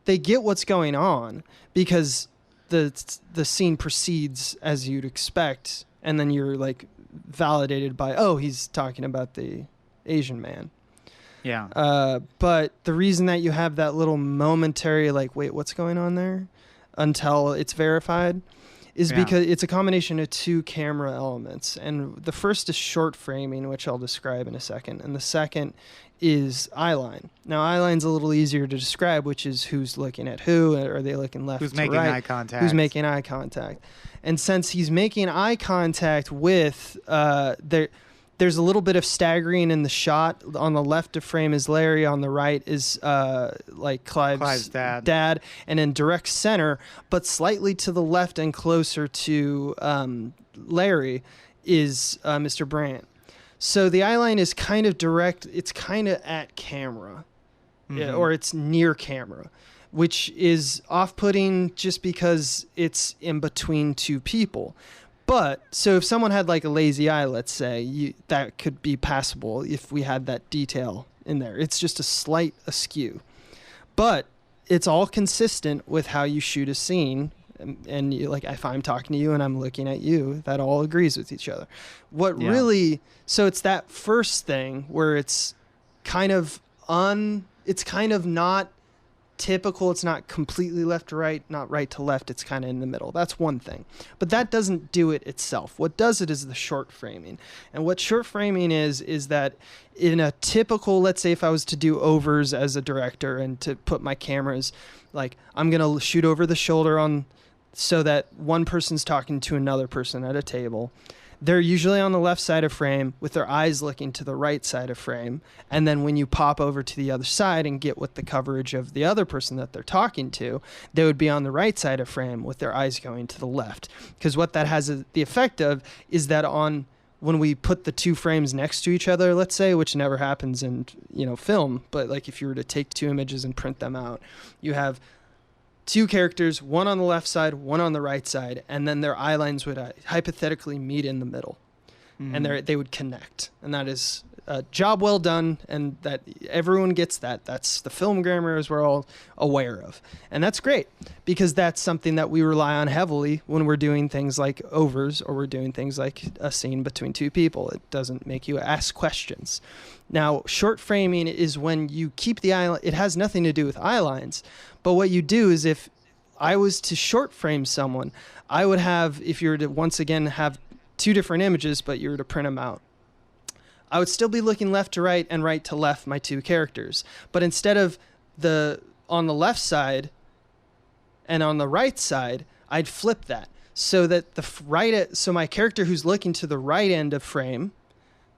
what's going on because the scene proceeds as you'd expect, and then you're like validated by, oh, he's talking about the Asian man. Yeah. But the reason that you have that little momentary, like, wait, what's going on there, until it's verified, is because it's a combination of two camera elements. And the first is short framing, which I'll describe in a second. And the second is eyeline. Now, eyeline's a little easier to describe, which is who's looking at who. Are they looking left to right? Who's making eye contact? Who's making eye contact? And since he's making eye contact with, there's a little bit of staggering in the shot. On the left of frame is Larry. On the right is like Clive's dad. And in direct center, but slightly to the left and closer to Larry, is Mr. Brandt. So the eyeline is kind of direct. It's kind of at camera, or it's near camera, which is off-putting just because it's in between two people. But, so if someone had like a lazy eye, let's say, that could be passable if we had that detail in there. It's just a slight askew. But it's all consistent with how you shoot a scene. And you, like, if I'm talking to you and I'm looking at you, that all agrees with each other. So it's that first thing where it's kind of not typical. It's not completely left to right, not right to left. It's kind of in the middle. That's one thing. But that doesn't do it itself. What does it is the short framing. And what short framing is that in a typical, let's say if I was to do overs as a director and to put my cameras, like I'm going to shoot over the shoulder so that one person's talking to another person at a table. They're usually on the left side of frame with their eyes looking to the right side of frame. And then when you pop over to the other side and get with the coverage of the other person that they're talking to, they would be on the right side of frame with their eyes going to the left. Because what that has the effect of is that when we put the two frames next to each other, let's say, which never happens in film, but like if you were to take two images and print them out, you have two characters, one on the left side, one on the right side, and then their eye lines would hypothetically meet in the middle, and they would connect. And that is a job well done, and that everyone gets that. That's the film grammar, as we're all aware of. And that's great, because that's something that we rely on heavily when we're doing things like overs, or we're doing things like a scene between two people. It doesn't make you ask questions. Now, short framing is when you keep the eye. It has nothing to do with eye lines. But what you do is if I was to short frame someone, I would have, if you were to once again have two different images, but you were to print them out, I would still be looking left to right and right to left, my two characters. But instead of on the left side and on the right side, I'd flip that so that so my character who's looking to the right end of frame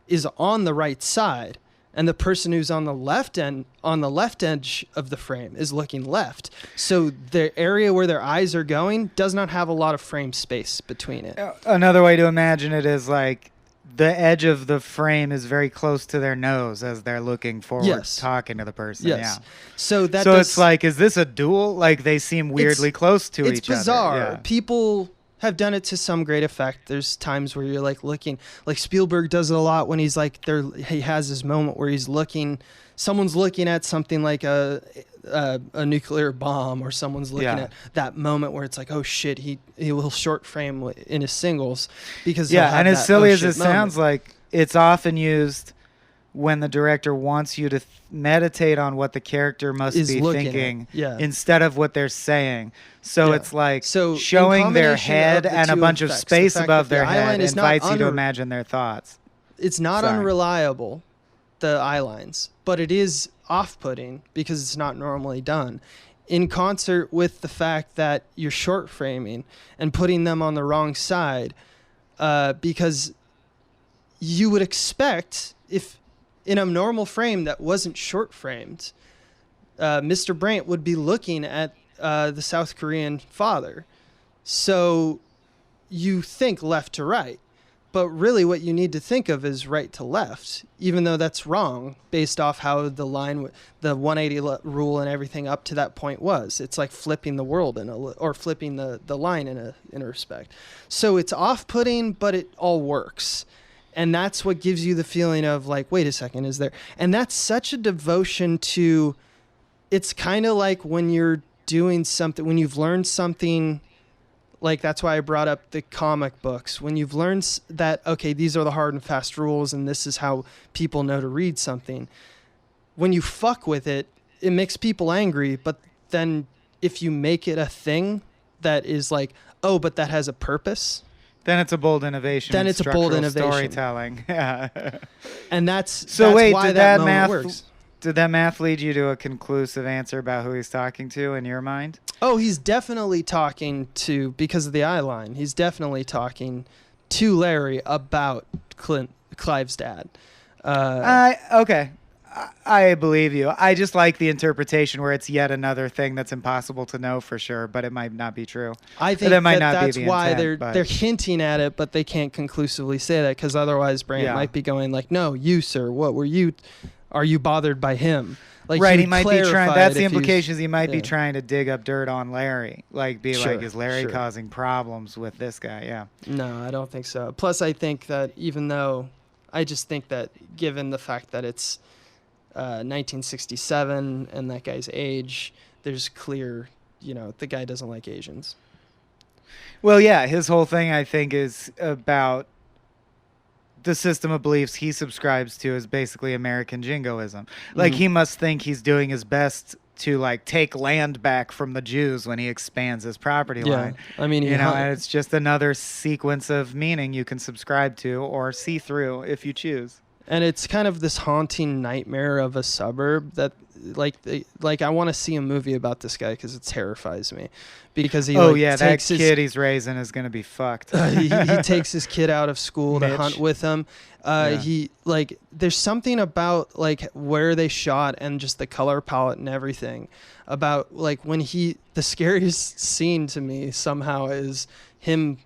is on the right side. And the person who's on the left edge of the frame is looking left. So the area where their eyes are going does not have a lot of frame space between it. Another way to imagine it is like the edge of the frame is very close to their nose as they're looking forward, talking to the person. Yes. Yeah. So it's like, is this a duel? Like they seem weirdly close to each other. It's bizarre. Yeah. People have done it to some great effect. There's times where you're like looking, like Spielberg does it a lot when he's like he has this moment where he's looking, someone's looking at something like a a nuclear bomb, or someone's looking Yeah. at that moment where it's like, oh shit, he will short frame in his singles because Yeah, he'll have and as that, silly oh as shit it sounds moment. like, it's often used when the director wants you to meditate on what the character must Is be looking at, thinking yeah. instead of what they're saying. So Yeah. it's like So in showing their combination head of the and a two bunch of effects, the space fact above that the their head eyeline is not invites you to imagine their thoughts. It's not Sorry. unreliable, the eye lines, but it is off-putting because it's not normally done. In concert with the fact that you're short framing and putting them on the wrong side, because you would expect, if in a normal frame that wasn't short framed, Mr. Brandt would be looking at the South Korean father. So you think left to right. But really what you need to think of is right to left, even though that's wrong based off how the line, the 180 rule and everything up to that point was. It's like flipping the world or flipping the line in a respect. So it's off-putting, but it all works. And that's what gives you the feeling of like, wait a second, is there? And that's such a devotion to, it's kind of like when you're doing something, when you've learned something. Like, that's why I brought up the comic books. When you've learned that, okay, these are the hard and fast rules and this is how people know to read something. When you fuck with it, it makes people angry. But then if you make it a thing that is like, oh, but that has a purpose. Then it's a bold innovation. Then it's a bold innovation. Storytelling. Yeah. And that's wait, why did that that moment math works. Did that math lead you to a conclusive answer about who he's talking to in your mind? Oh, he's definitely talking to, because of the eye line, he's definitely talking to Larry about Clive's dad. Okay. I believe you. I just like the interpretation where it's yet another thing that's impossible to know for sure, but it might not be true. I think that might not that's be the why intent, they're hinting at it, but they can't conclusively say that, because otherwise Brandt might be going like, no, you, sir, what were you? Are you bothered by him? Like, right, he might be trying. That's the implications. He might yeah. be trying to dig up dirt on Larry, like like, is Larry sure. causing problems with this guy? Yeah. No, I don't think so. Plus, I think that even though, I just think that given the fact that it's 1967 and that guy's age, there's clear, the guy doesn't like Asians. Well, yeah, his whole thing, I think, is about the system of beliefs he subscribes to is basically American jingoism. Like, he must think he's doing his best to, like, take land back from the Jews when he expands his property line. I mean, and it's just another sequence of meaning you can subscribe to or see through if you choose. And it's kind of this haunting nightmare of a suburb that, like I want to see a movie about this guy because it terrifies me. Because he, that kid he's raising is going to be fucked. he takes his kid out of school to hunt with him. He, like, there's something about, like, where they shot and just the color palette and everything about, like, when the scariest scene to me somehow is him,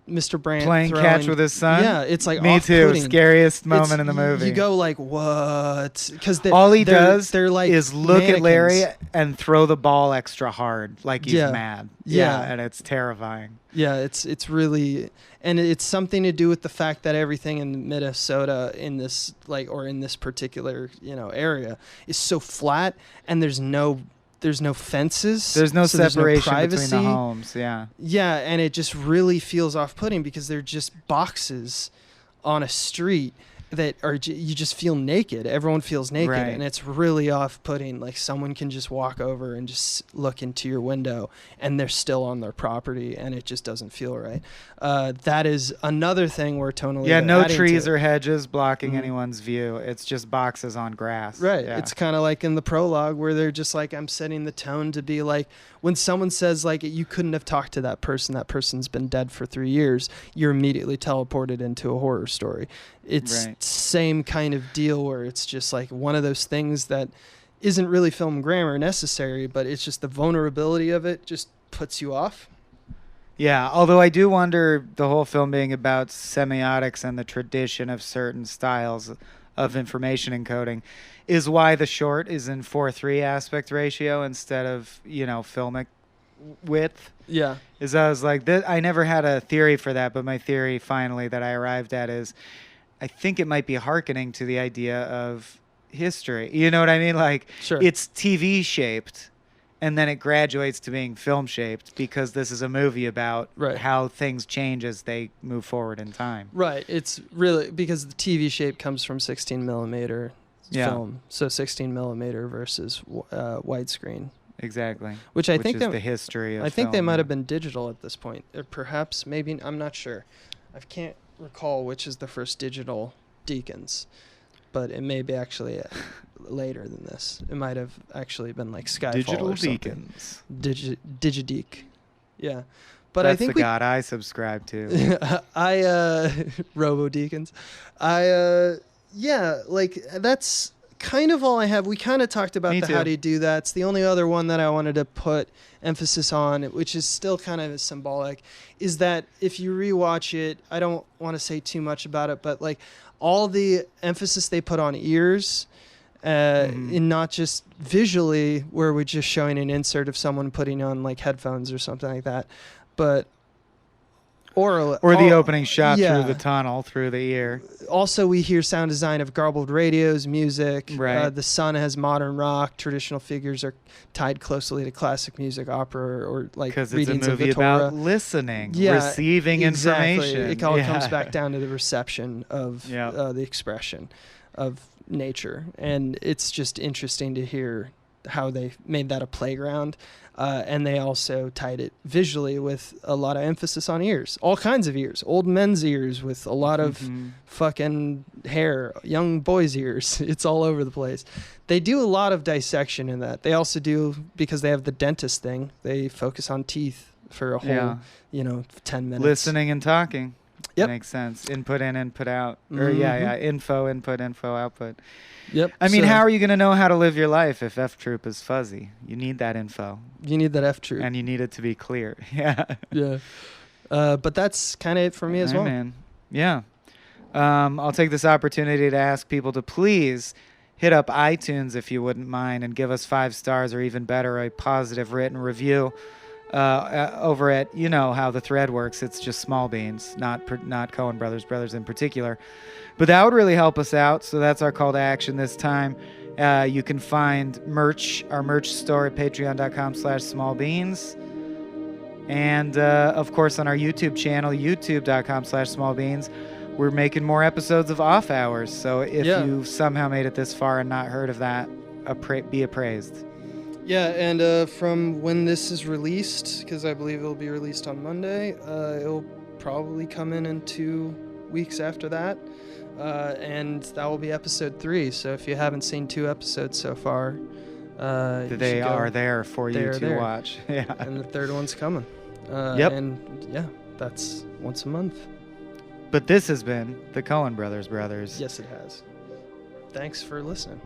Mr. Brandt playing catch with his son. Yeah, it's like me too. Scariest moment in the movie. You go like, what? Because all he does they're like is look mannequins. at Larry and throw the ball extra hard, like he's mad. Yeah, and it's terrifying. Yeah, it's really, and it's something to do with the fact that everything in Minnesota in this in this particular area is so flat, and there's no fences. There's no so separation there's no privacy between the homes. Yeah. Yeah, and it just really feels off-putting because they're just boxes on a street that are you just feel naked. Everyone feels naked, and it's really off-putting. Like, someone can just walk over and just look into your window, and they're still on their property, and it just doesn't feel right. That is another thing where tonally, no trees or hedges blocking anyone's view. It's just boxes on grass. Right. Yeah. It's kind of like in the prologue where they're just like, I'm setting the tone to be like, when someone says like, you couldn't have talked to that person's been dead for 3 years, you're immediately teleported into a horror story. It's same kind of deal where it's just like one of those things that isn't really film grammar necessary, but it's just the vulnerability of it just puts you off. Yeah, although I do wonder, the whole film being about semiotics and the tradition of certain styles of information encoding is why the short is in 4:3 aspect ratio instead of, filmic width. Yeah. Is I was like, I never had a theory for that, but my theory finally that I arrived at is I think it might be hearkening to the idea of history. You know what I mean? Like, Sure. it's TV shaped, and then it graduates to being film shaped because this is a movie about how things change as they move forward in time. Right. It's really because the TV shape comes from 16 millimeter film, so 16 millimeter versus widescreen. Exactly. Which I think is the history of I think film, they might have been digital at this point, or perhaps maybe I'm not sure. I can't recall which is the first digital Deacons, but it may be actually later than this. It might have actually been like Skyfall Digital or something. Deacons. Digideek. Yeah. But that's I think the god I subscribe to. Robo Deacons. Yeah, like that's kind of all I have. We kind of talked about how do you do that. It's the only other one that I wanted to put emphasis on, which is still kind of symbolic, is that if you rewatch it, I don't want to say too much about it, but like all the emphasis they put on ears, and not just visually where we're just showing an insert of someone putting on like headphones or something like that, but or the opening shot through the tunnel, through the ear. Also, we hear sound design of garbled radios, music. The Sun has modern rock. Traditional figures are tied closely to classic music, opera, or like readings of the Torah. Because it's a movie about listening, receiving information. It all comes back down to the reception of the expression of nature. And it's just interesting to hear how they made that a playground. And they also tied it visually with a lot of emphasis on ears, all kinds of ears, old men's ears with a lot of fucking hair, young boys' ears. It's all over the place. They do a lot of dissection in that. They also do, because they have the dentist thing, they focus on teeth for a whole, 10 minutes. Listening and talking. Yep. Makes sense. Input in, input out. Or info, input, info, output. Yep. I mean, how are you going to know how to live your life if F-Troop is fuzzy? You need that info. You need that F-Troop. And you need it to be clear. Yeah. Yeah. But that's kind of it for me as well. Man. Yeah. I'll take this opportunity to ask people to please hit up iTunes if you wouldn't mind and give us 5 stars or even better, a positive written review. Over at, you know how the thread works. It's just Small Beans, not Coen brothers in particular. But that would really help us out. So that's our call to action this time. You can find our merch store at patreon.com/smallbeans. And, of course, on our YouTube channel, youtube.com/smallbeans, we're making more episodes of Off Hours. So if you somehow made it this far and not heard of that, be appraised. Yeah, and from when this is released, because I believe it'll be released on Monday, it'll probably come in 2 weeks after that, and that will be episode 3. So if you haven't seen 2 episodes so far, they are there for you to watch. Yeah, and the 3rd one's coming. And that's once a month. But this has been the Coen Brothers. Yes, it has. Thanks for listening.